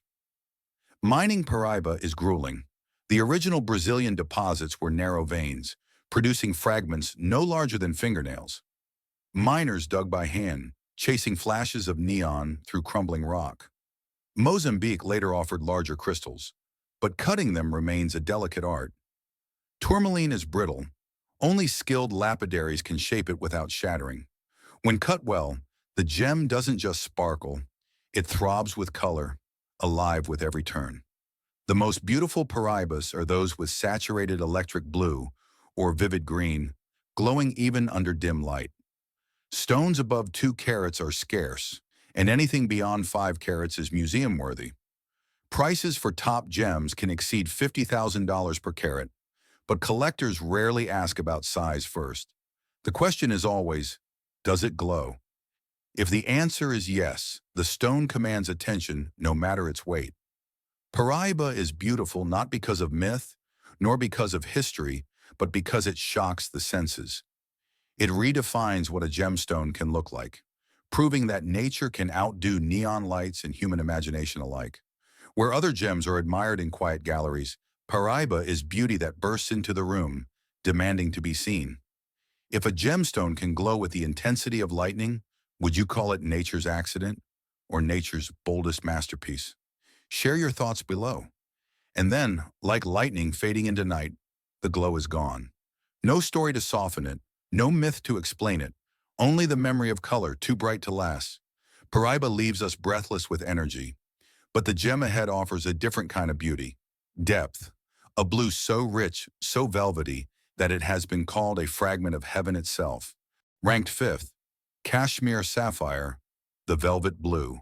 [SPEAKER 1] Mining Paraiba is grueling. The original Brazilian deposits were narrow veins, producing fragments no larger than fingernails. Miners dug by hand, chasing flashes of neon through crumbling rock. Mozambique later offered larger crystals, but cutting them remains a delicate art. Tourmaline is brittle. Only skilled lapidaries can shape it without shattering. When cut well, the gem doesn't just sparkle, it throbs with color, alive with every turn. The most beautiful Paraibas are those with saturated electric blue or vivid green, glowing even under dim light. Stones above 2 carats are scarce, and anything beyond 5 carats is museum-worthy. Prices for top gems can exceed $50,000 per carat, but collectors rarely ask about size first. The question is always, does it glow? If the answer is yes, the stone commands attention no matter its weight. Paraiba is beautiful not because of myth, nor because of history, but because it shocks the senses. It redefines what a gemstone can look like, proving that nature can outdo neon lights and human imagination alike. Where other gems are admired in quiet galleries, Paraiba is beauty that bursts into the room, demanding to be seen. If a gemstone can glow with the intensity of lightning, would you call it nature's accident or nature's boldest masterpiece? Share your thoughts below. And then, like lightning fading into night, the glow is gone. No story to soften it, no myth to explain it, only the memory of color too bright to last. Paraiba leaves us breathless with energy, but the gem ahead offers a different kind of beauty. Depth, a blue so rich, so velvety, that it has been called a fragment of heaven itself. Ranked 5th, Kashmir Sapphire, the velvet blue,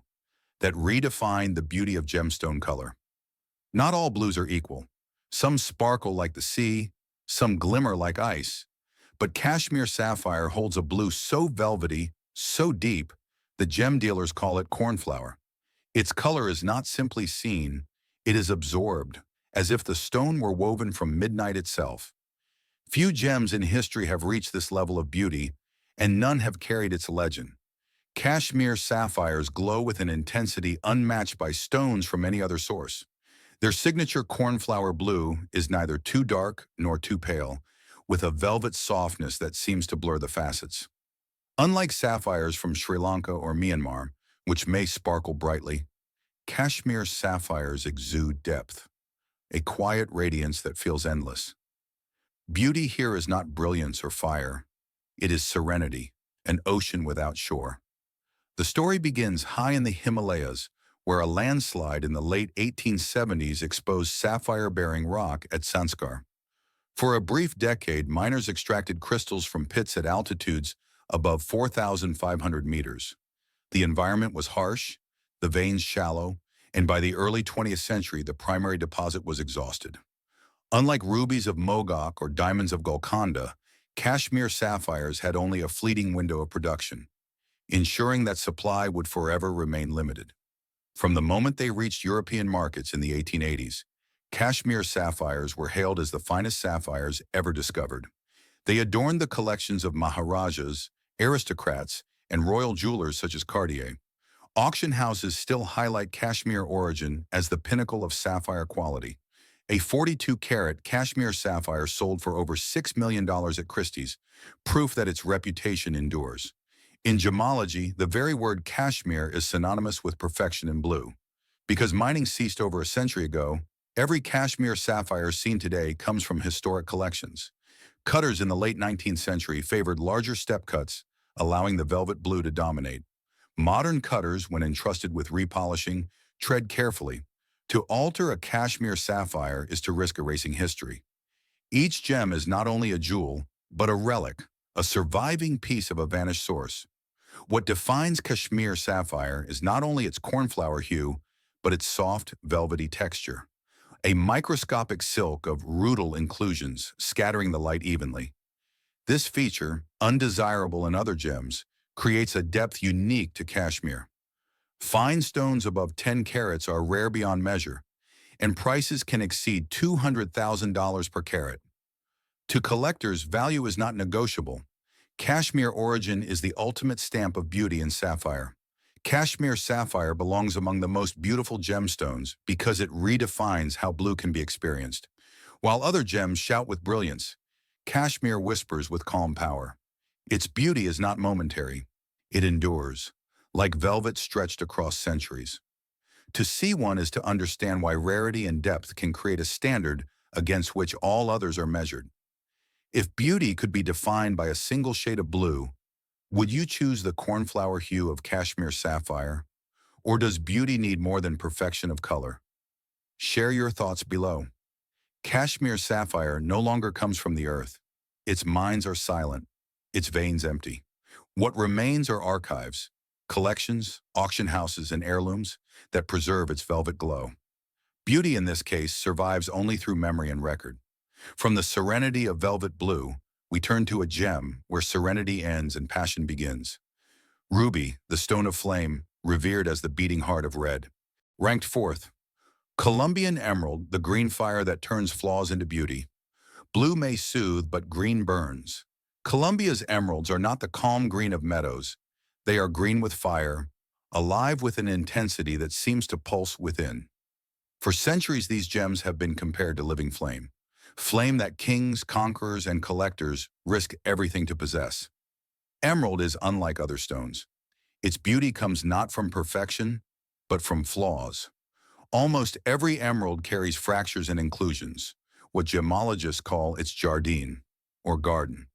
[SPEAKER 1] that redefined the beauty of gemstone color. Not all blues are equal. Some sparkle like the sea, some glimmer like ice. But Kashmir Sapphire holds a blue so velvety, so deep, the gem dealers call it cornflower. Its color is not simply seen, it is absorbed, as if the stone were woven from midnight itself. Few gems in history have reached this level of beauty, and none have carried its legend. Kashmir sapphires glow with an intensity unmatched by stones from any other source. Their signature cornflower blue is neither too dark nor too pale, with a velvet softness that seems to blur the facets. Unlike sapphires from Sri Lanka or Myanmar, which may sparkle brightly, Kashmir sapphires exude depth, a quiet radiance that feels endless. Beauty here is not brilliance or fire. It is serenity, an ocean without shore. The story begins high in the Himalayas, where a landslide in the late 1870s exposed sapphire-bearing rock at Sanskar. For a brief decade, miners extracted crystals from pits at altitudes above 4,500 meters. The environment was harsh, the veins shallow, and by the early 20th century, the primary deposit was exhausted. Unlike rubies of Mogok or diamonds of Golconda, Kashmir sapphires had only a fleeting window of production, ensuring that supply would forever remain limited. From the moment they reached European markets in the 1880s, Kashmir sapphires were hailed as the finest sapphires ever discovered. They adorned the collections of maharajas, aristocrats, and royal jewelers such as Cartier. Auction houses still highlight Kashmir origin as the pinnacle of sapphire quality. A 42-carat Kashmir sapphire sold for over $6 million at Christie's, proof that its reputation endures. In gemology, the very word Kashmir is synonymous with perfection in blue. Because mining ceased over a century ago, every Kashmir sapphire seen today comes from historic collections. Cutters in the late 19th century favored larger step cuts, allowing the velvet blue to dominate. Modern cutters, when entrusted with repolishing, tread carefully. To alter a Kashmir sapphire is to risk erasing history. Each gem is not only a jewel, but a relic, a surviving piece of a vanished source. What defines Kashmir Sapphire is not only its cornflower hue, but its soft, velvety texture. A microscopic silk of rutile inclusions scattering the light evenly. This feature, undesirable in other gems, creates a depth unique to Kashmir. Fine stones above 10 carats are rare beyond measure, and prices can exceed $200,000 per carat. To collectors, value is not negotiable. Kashmir origin is the ultimate stamp of beauty in sapphire. Kashmir sapphire belongs among the most beautiful gemstones because it redefines how blue can be experienced. While other gems shout with brilliance, Kashmir whispers with calm power. Its beauty is not momentary. It endures, like velvet stretched across centuries. To see one is to understand why rarity and depth can create a standard against which all others are measured. If beauty could be defined by a single shade of blue, would you choose the cornflower hue of Kashmir sapphire? Or does beauty need more than perfection of color? Share your thoughts below. Kashmir sapphire no longer comes from the earth. Its mines are silent, its veins empty. What remains are archives, collections, auction houses, and heirlooms that preserve its velvet glow. Beauty in this case survives only through memory and record. From the serenity of velvet blue, we turn to a gem where serenity ends and passion begins. Ruby, the stone of flame, revered as the beating heart of red. Ranked fourth, Colombian Emerald, the green fire that turns flaws into beauty. Blue may soothe, but green burns. Colombia's emeralds are not the calm green of meadows. They are green with fire, alive with an intensity that seems to pulse within. For centuries, these gems have been compared to living flame. Flame that kings, conquerors, and collectors risk everything to possess. Emerald is unlike other stones. Its beauty comes not from perfection, but from flaws. Almost every emerald carries fractures and inclusions, what gemologists call its jardine, or garden.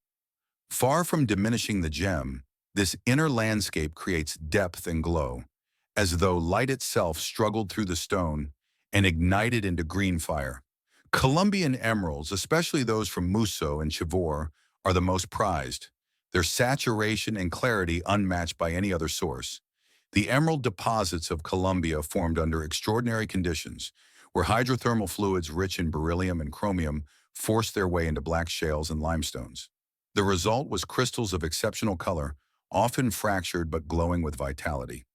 [SPEAKER 1] Far from diminishing the gem, this inner landscape creates depth and glow, as though light itself struggled through the stone and ignited into green fire. Colombian emeralds, especially those from Muso and Tsavorite, are the most prized, their saturation and clarity unmatched by any other source. The emerald deposits of Colombia formed under extraordinary conditions, where hydrothermal fluids rich in beryllium and chromium forced their way into black shales and limestones. The result was crystals of exceptional color, often fractured but glowing with vitality.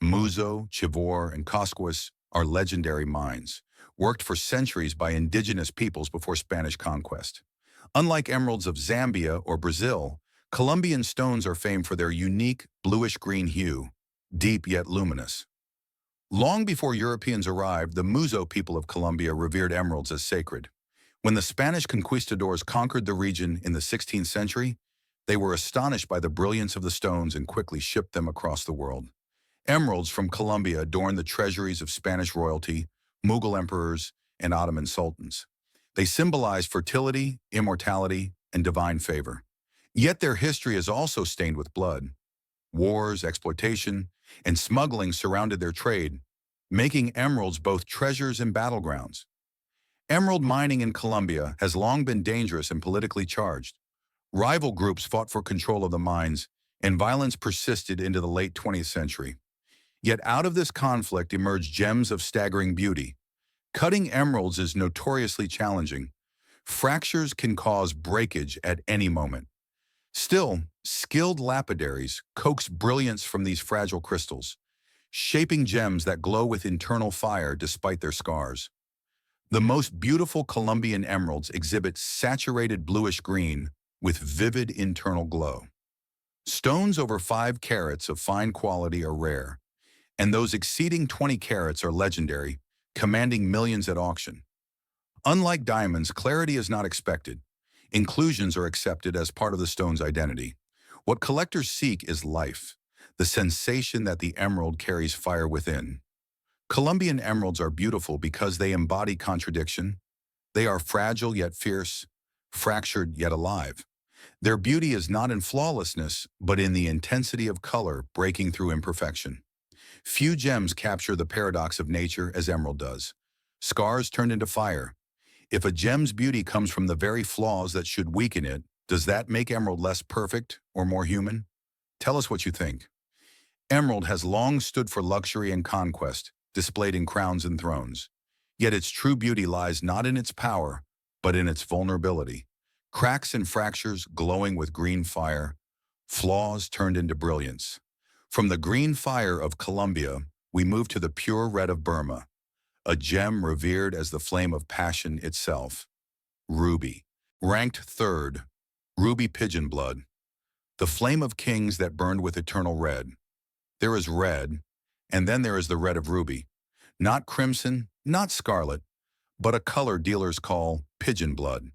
[SPEAKER 1] Muso, Tsavorite, and Cosquas are legendary mines, worked for centuries by indigenous peoples before Spanish conquest. Unlike emeralds of Zambia or Brazil, Colombian stones are famed for their unique bluish-green hue, deep yet luminous. Long before Europeans arrived, the Muso people of Colombia revered emeralds as sacred. When the Spanish conquistadors conquered the region in the 16th century, they were astonished by the brilliance of the stones and quickly shipped them across the world. Emeralds from Colombia adorn the treasuries of Spanish royalty, Mughal emperors, and Ottoman sultans. They symbolize fertility, immortality, and divine favor. Yet their history is also stained with blood. Wars, exploitation, and smuggling surrounded their trade, making emeralds both treasures and battlegrounds. Emerald mining in Colombia has long been dangerous and politically charged. Rival groups fought for control of the mines, and violence persisted into the late 20th century. Yet out of this conflict emerged gems of staggering beauty. Cutting emeralds is notoriously challenging. Fractures can cause breakage at any moment. Still, skilled lapidaries coax brilliance from these fragile crystals, shaping gems that glow with internal fire despite their scars. The most beautiful Colombian emeralds exhibit saturated bluish green with vivid internal glow. Stones over 5 carats of fine quality are rare, and those exceeding 20 carats are legendary, commanding millions at auction. Unlike diamonds, clarity is not expected. Inclusions are accepted as part of the stone's identity. What collectors seek is life, the sensation that the emerald carries fire within. Colombian emeralds are beautiful because they embody contradiction. They are fragile yet fierce, fractured yet alive. Their beauty is not in flawlessness, but in the intensity of color breaking through imperfection. Few gems capture the paradox of nature as emerald does. Scars turned into fire. If a gem's beauty comes from the very flaws that should weaken it, does that make emerald less perfect or more human? Tell us what you think. Emerald has long stood for luxury and conquest, displayed in crowns and thrones. Yet its true beauty lies not in its power, but in its vulnerability. Cracks and fractures glowing with green fire, flaws turned into brilliance. From the green fire of Colombia, we move to the pure red of Burma, a gem revered as the flame of passion itself. Ruby. Ranked third, ruby pigeon blood, the flame of kings that burned with eternal red. There is red, and then there is the red of ruby. Not crimson, not scarlet, but a color dealers call pigeon blood,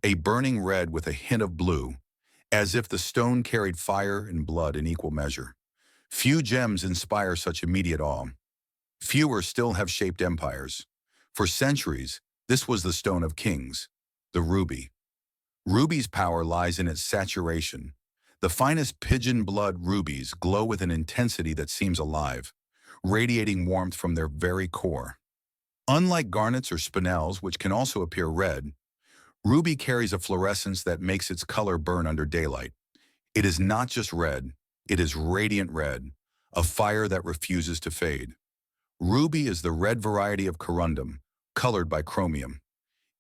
[SPEAKER 1] a burning red with a hint of blue, as if the stone carried fire and blood in equal measure. Few gems inspire such immediate awe. Fewer still have shaped empires. For centuries, this was the stone of kings, the ruby. Ruby's power lies in its saturation. The finest pigeon blood rubies glow with an intensity that seems alive, radiating warmth from their very core. Unlike garnets or spinels, which can also appear red, ruby carries a fluorescence that makes its color burn under daylight. It is not just red, it is radiant red, a fire that refuses to fade. Ruby is the red variety of corundum, colored by chromium.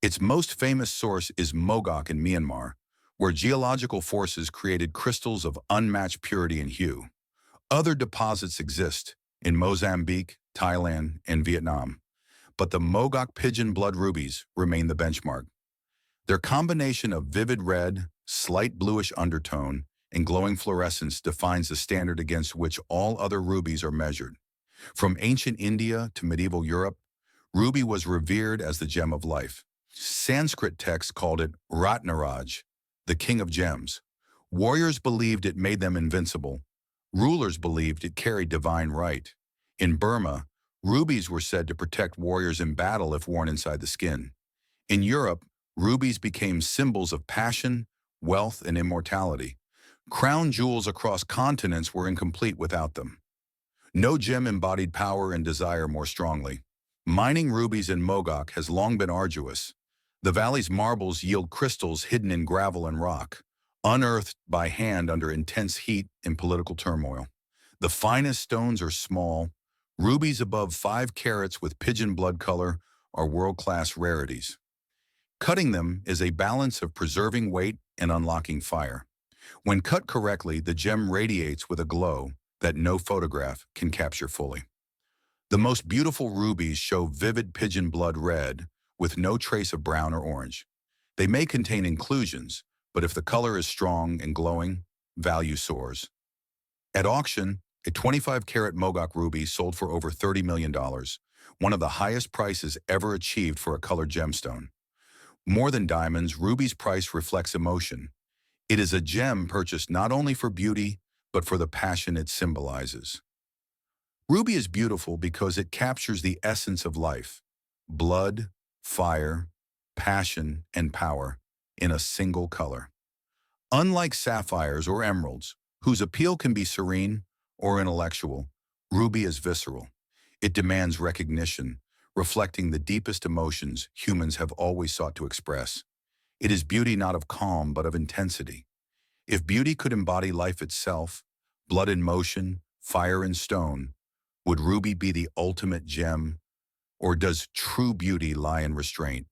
[SPEAKER 1] Its most famous source is Mogok in Myanmar, where geological forces created crystals of unmatched purity and hue. Other deposits exist in Mozambique, Thailand, and Vietnam, but the Mogok pigeon blood rubies remain the benchmark. Their combination of vivid red, slight bluish undertone, and glowing fluorescence defines the standard against which all other rubies are measured. From ancient India to medieval Europe, ruby was revered as the gem of life. Sanskrit texts called it Ratnaraj, the king of gems. Warriors believed it made them invincible. Rulers believed it carried divine right. In Burma, rubies were said to protect warriors in battle if worn inside the skin. In Europe, rubies became symbols of passion, wealth, and immortality. Crown jewels across continents were incomplete without them. No gem embodied power and desire more strongly. Mining rubies in Mogok has long been arduous. The valley's marbles yield crystals hidden in gravel and rock, unearthed by hand under intense heat and political turmoil. The finest stones are small. Rubies above 5 carats with pigeon blood color are world-class rarities. Cutting them is a balance of preserving weight and unlocking fire. When cut correctly, the gem radiates with a glow that no photograph can capture fully. The most beautiful rubies show vivid pigeon blood red with no trace of brown or orange. They may contain inclusions, but if the color is strong and glowing, value soars. At auction, a 25-carat Mogok ruby sold for over $30 million, one of the highest prices ever achieved for a colored gemstone. More than diamonds, ruby's price reflects emotion. It is a gem purchased not only for beauty, but for the passion it symbolizes. Ruby is beautiful because it captures the essence of life: blood, fire, passion, and power in a single color. Unlike sapphires or emeralds, whose appeal can be serene or intellectual, ruby is visceral. It demands recognition, reflecting the deepest emotions humans have always sought to express. It is beauty not of calm, but of intensity. If beauty could embody life itself, blood in motion, fire in stone, would ruby be the ultimate gem? Or does true beauty lie in restraint?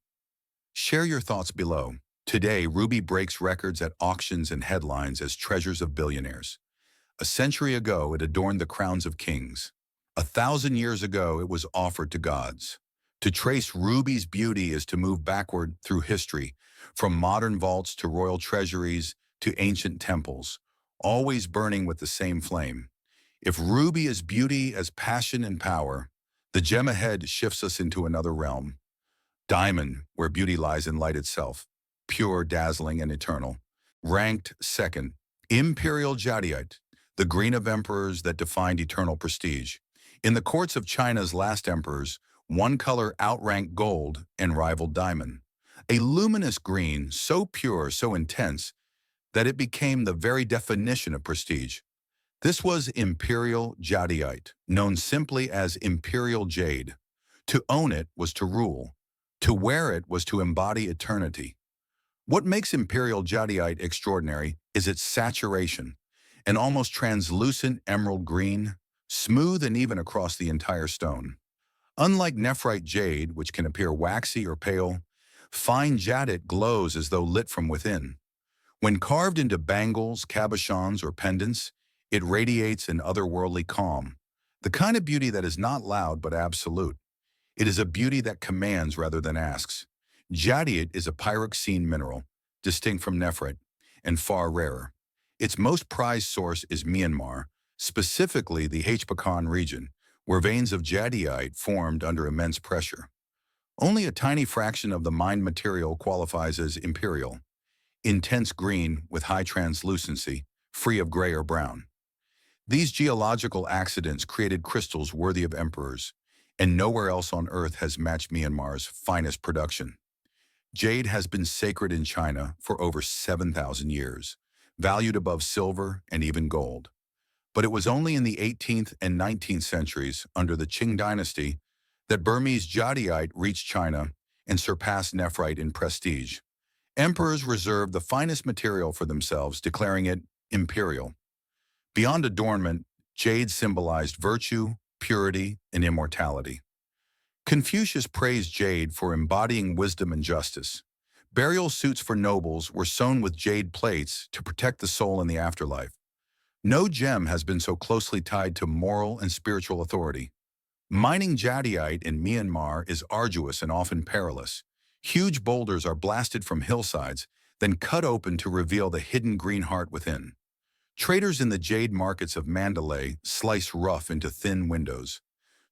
[SPEAKER 1] Share your thoughts below. Today, ruby breaks records at auctions and headlines as treasures of billionaires. A century ago, it adorned the crowns of kings. 1,000 years ago, it was offered to gods. To trace ruby's beauty is to move backward through history, from modern vaults to royal treasuries to ancient temples, always burning with the same flame. If ruby is beauty as passion and power, the gem ahead shifts us into another realm. Diamond, where beauty lies in light itself, pure, dazzling, and eternal. Ranked second, Imperial Jadeite, the green of emperors that defined eternal prestige. In the courts of China's last emperors, one color outranked gold and rivaled diamond. A luminous green, so pure, so intense, that it became the very definition of prestige. This was Imperial Jadeite, known simply as Imperial Jade. To own it was to rule. To wear it was to embody eternity. What makes Imperial Jadeite extraordinary is its saturation, an almost translucent emerald green, smooth and even across the entire stone. Unlike nephrite jade, which can appear waxy or pale, fine jadeite glows as though lit from within. When carved into bangles, cabochons, or pendants, it radiates an otherworldly calm, the kind of beauty that is not loud but absolute. It is a beauty that commands rather than asks. Jadeite is a pyroxene mineral, distinct from nephrite, and far rarer. Its most prized source is Myanmar, specifically the Hpakan region, where veins of jadeite formed under immense pressure. Only a tiny fraction of the mined material qualifies as imperial, intense green with high translucency, free of gray or brown. These geological accidents created crystals worthy of emperors, and nowhere else on Earth has matched Myanmar's finest production. Jade has been sacred in China for over 7,000 years, valued above silver and even gold. But it was only in the 18th and 19th centuries, under the Qing dynasty, that Burmese jadeite reached China and surpassed nephrite in prestige. Emperors reserved the finest material for themselves, declaring it imperial. Beyond adornment, jade symbolized virtue, purity, and immortality. Confucius praised jade for embodying wisdom and justice. Burial suits for nobles were sewn with jade plates to protect the soul in the afterlife. No gem has been so closely tied to moral and spiritual authority. Mining jadeite in Myanmar is arduous and often perilous. Huge boulders are blasted from hillsides, then cut open to reveal the hidden green heart within. Traders in the jade markets of Mandalay slice rough into thin windows,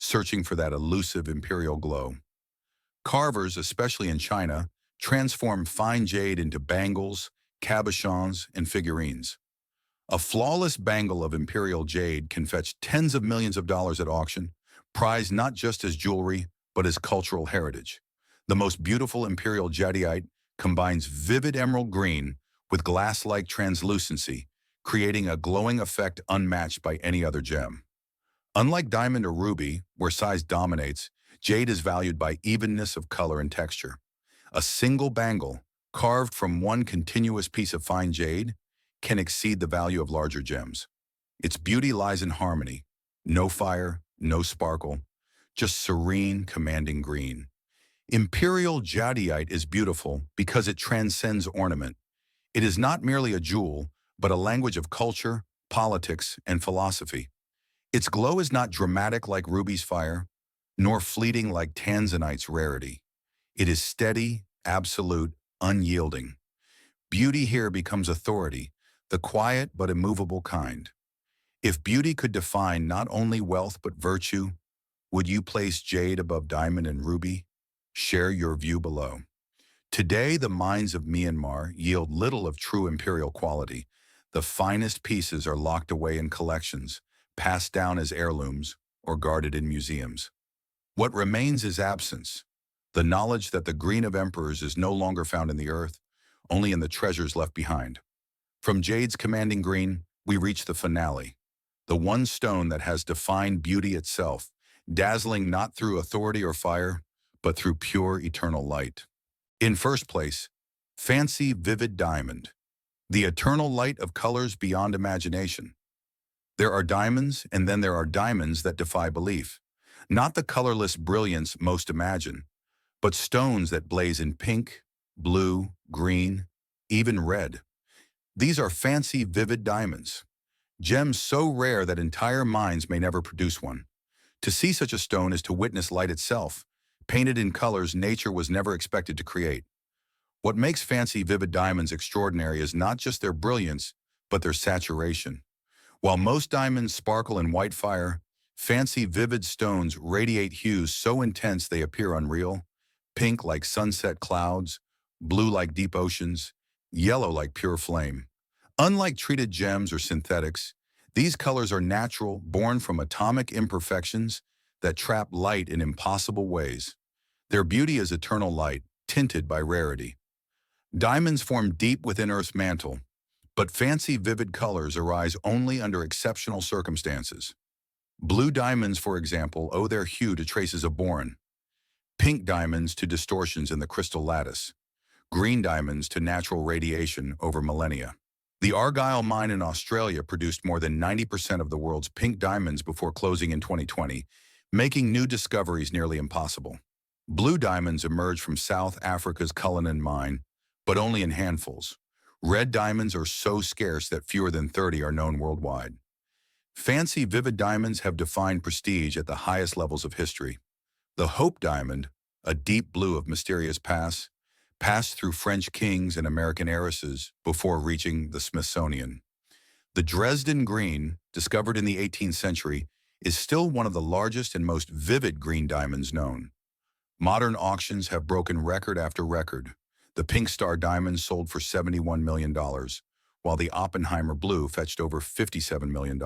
[SPEAKER 1] searching for that elusive imperial glow. Carvers, especially in China, transform fine jade into bangles, cabochons, and figurines. A flawless bangle of imperial jade can fetch tens of millions of dollars at auction, prized not just as jewelry, but as cultural heritage. The most beautiful imperial jadeite combines vivid emerald green with glass-like translucency, creating a glowing effect unmatched by any other gem. Unlike diamond or ruby, where size dominates, jade is valued by evenness of color and texture. A single bangle, carved from one continuous piece of fine jade, can exceed the value of larger gems. Its beauty lies in harmony. No fire, no sparkle, just serene, commanding green. Imperial jadeite is beautiful because it transcends ornament. It is not merely a jewel, but a language of culture, politics, and philosophy. Its glow is not dramatic like ruby's fire, nor fleeting like Tanzanite's rarity. It is steady, absolute, unyielding. Beauty here becomes authority, the quiet but immovable kind. If beauty could define not only wealth but virtue, would you place jade above diamond and ruby? Share your view below. Today, the mines of Myanmar yield little of true imperial quality. The finest pieces are locked away in collections, passed down as heirlooms, or guarded in museums. What remains is absence, the knowledge that the green of emperors is no longer found in the earth, only in the treasures left behind. From jade's commanding green, we reach the finale, the one stone that has defined beauty itself, dazzling not through authority or fire, but through pure eternal light. In first place, fancy vivid diamond, the eternal light of colors beyond imagination. There are diamonds, and then there are diamonds that defy belief. Not the colorless brilliance most imagine, but stones that blaze in pink, blue, green, even red. These are fancy vivid diamonds, gems so rare that entire mines may never produce one. To see such a stone is to witness light itself, painted in colors nature was never expected to create. What makes fancy vivid diamonds extraordinary is not just their brilliance, but their saturation. While most diamonds sparkle in white fire, fancy vivid stones radiate hues so intense they appear unreal, pink like sunset clouds, blue like deep oceans, yellow like pure flame. Unlike treated gems or synthetics, these colors are natural, born from atomic imperfections that trap light in impossible ways. Their beauty is eternal light, tinted by rarity. Diamonds form deep within Earth's mantle, but fancy vivid colors arise only under exceptional circumstances. Blue diamonds, for example, owe their hue to traces of boron, pink diamonds to distortions in the crystal lattice, green diamonds to natural radiation over millennia. The Argyle mine in Australia produced more than 90% of the world's pink diamonds before closing in 2020, making new discoveries nearly impossible. Blue diamonds emerged from South Africa's Cullinan mine, but only in handfuls. Red diamonds are so scarce that fewer than 30 are known worldwide. Fancy vivid diamonds have defined prestige at the highest levels of history. The Hope diamond, a deep blue of mysterious past, passed through French kings and American heiresses before reaching the Smithsonian. The Dresden green, discovered in the 18th century, is still one of the largest and most vivid green diamonds known. Modern auctions have broken record after record. The Pink Star diamond sold for $71 million, while the Oppenheimer blue fetched over $57 million.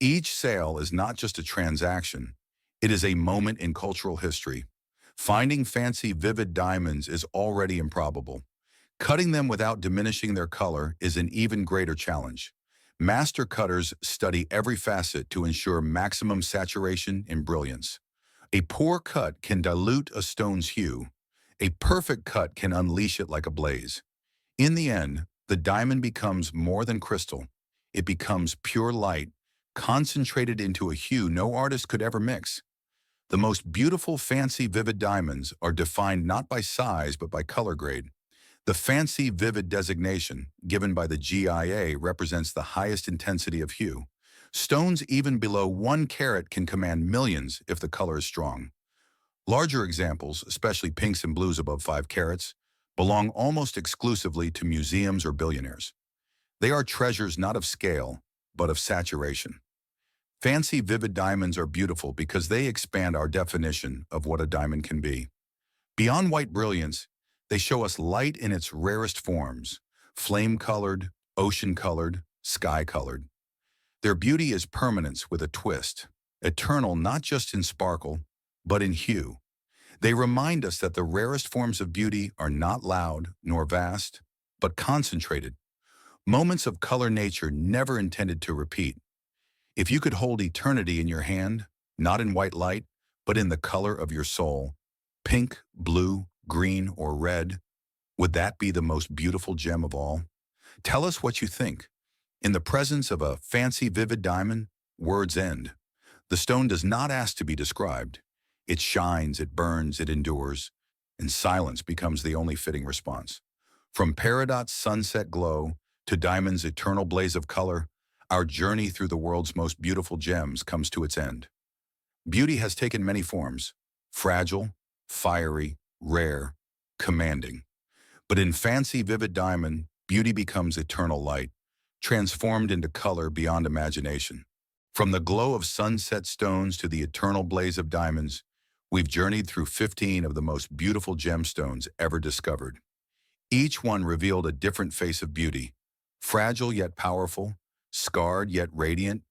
[SPEAKER 1] Each sale is not just a transaction, it is a moment in cultural history. Finding fancy, vivid diamonds is already improbable. Cutting them without diminishing their color is an even greater challenge. Master cutters study every facet to ensure maximum saturation and brilliance. A poor cut can dilute a stone's hue. A perfect cut can unleash it like a blaze. In the end, the diamond becomes more than crystal. It becomes pure light, concentrated into a hue no artist could ever mix. The most beautiful, fancy, vivid diamonds are defined not by size but by color grade. The fancy, vivid designation, given by the GIA, represents the highest intensity of hue. Stones even below 1 carat can command millions if the color is strong. Larger examples, especially pinks and blues above 5 carats, belong almost exclusively to museums or billionaires. They are treasures not of scale, but of saturation. Fancy, vivid diamonds are beautiful because they expand our definition of what a diamond can be. Beyond white brilliance, they show us light in its rarest forms, flame-colored, ocean-colored, sky-colored. Their beauty is permanence with a twist, eternal not just in sparkle, but in hue. They remind us that the rarest forms of beauty are not loud nor vast, but concentrated. Moments of color nature never intended to repeat. If you could hold eternity in your hand, not in white light, but in the color of your soul, pink, blue, green, or red, would that be the most beautiful gem of all? Tell us what you think. In the presence of a fancy, vivid diamond, words end. The stone does not ask to be described. It shines, it burns, it endures, and silence becomes the only fitting response. From Peridot's sunset glow to diamond's eternal blaze of color, our journey through the world's most beautiful gems comes to its end. Beauty has taken many forms: fragile, fiery, rare, commanding. But in fancy, vivid diamond, beauty becomes eternal light, transformed into color beyond imagination. From the glow of sunset stones to the eternal blaze of diamonds, we've journeyed through 15 of the most beautiful gemstones ever discovered. Each one revealed a different face of beauty, fragile yet powerful, scarred yet radiant,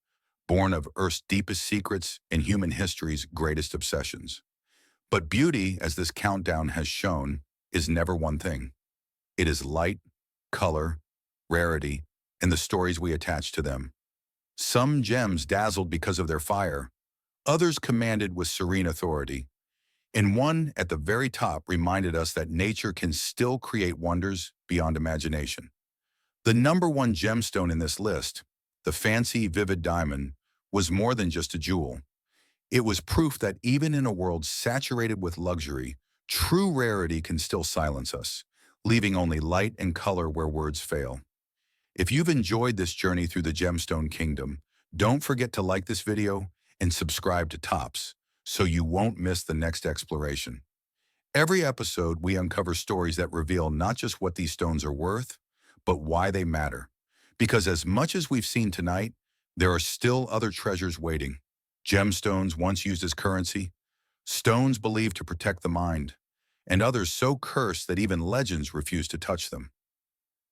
[SPEAKER 1] born of Earth's deepest secrets and human history's greatest obsessions. But beauty, as this countdown has shown, is never one thing. It is light, color, rarity, and the stories we attach to them. Some gems dazzled because of their fire, others commanded with serene authority, and one at the very top reminded us that nature can still create wonders beyond imagination. The number one gemstone in this list, the fancy, vivid diamond, was more than just a jewel. It was proof that even in a world saturated with luxury, true rarity can still silence us, leaving only light and color where words fail. If you've enjoyed this journey through the gemstone kingdom, don't forget to like this video and subscribe to Tops so you won't miss the next exploration. Every episode, we uncover stories that reveal not just what these stones are worth, but why they matter. Because as much as we've seen tonight, there are still other treasures waiting. Gemstones once used as currency, stones believed to protect the mind, and others so cursed that even legends refuse to touch them.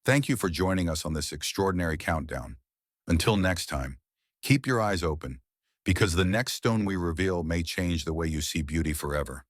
[SPEAKER 1] Thank you for joining us on this extraordinary countdown. Until next time, keep your eyes open, because the next stone we reveal may change the way you see beauty forever.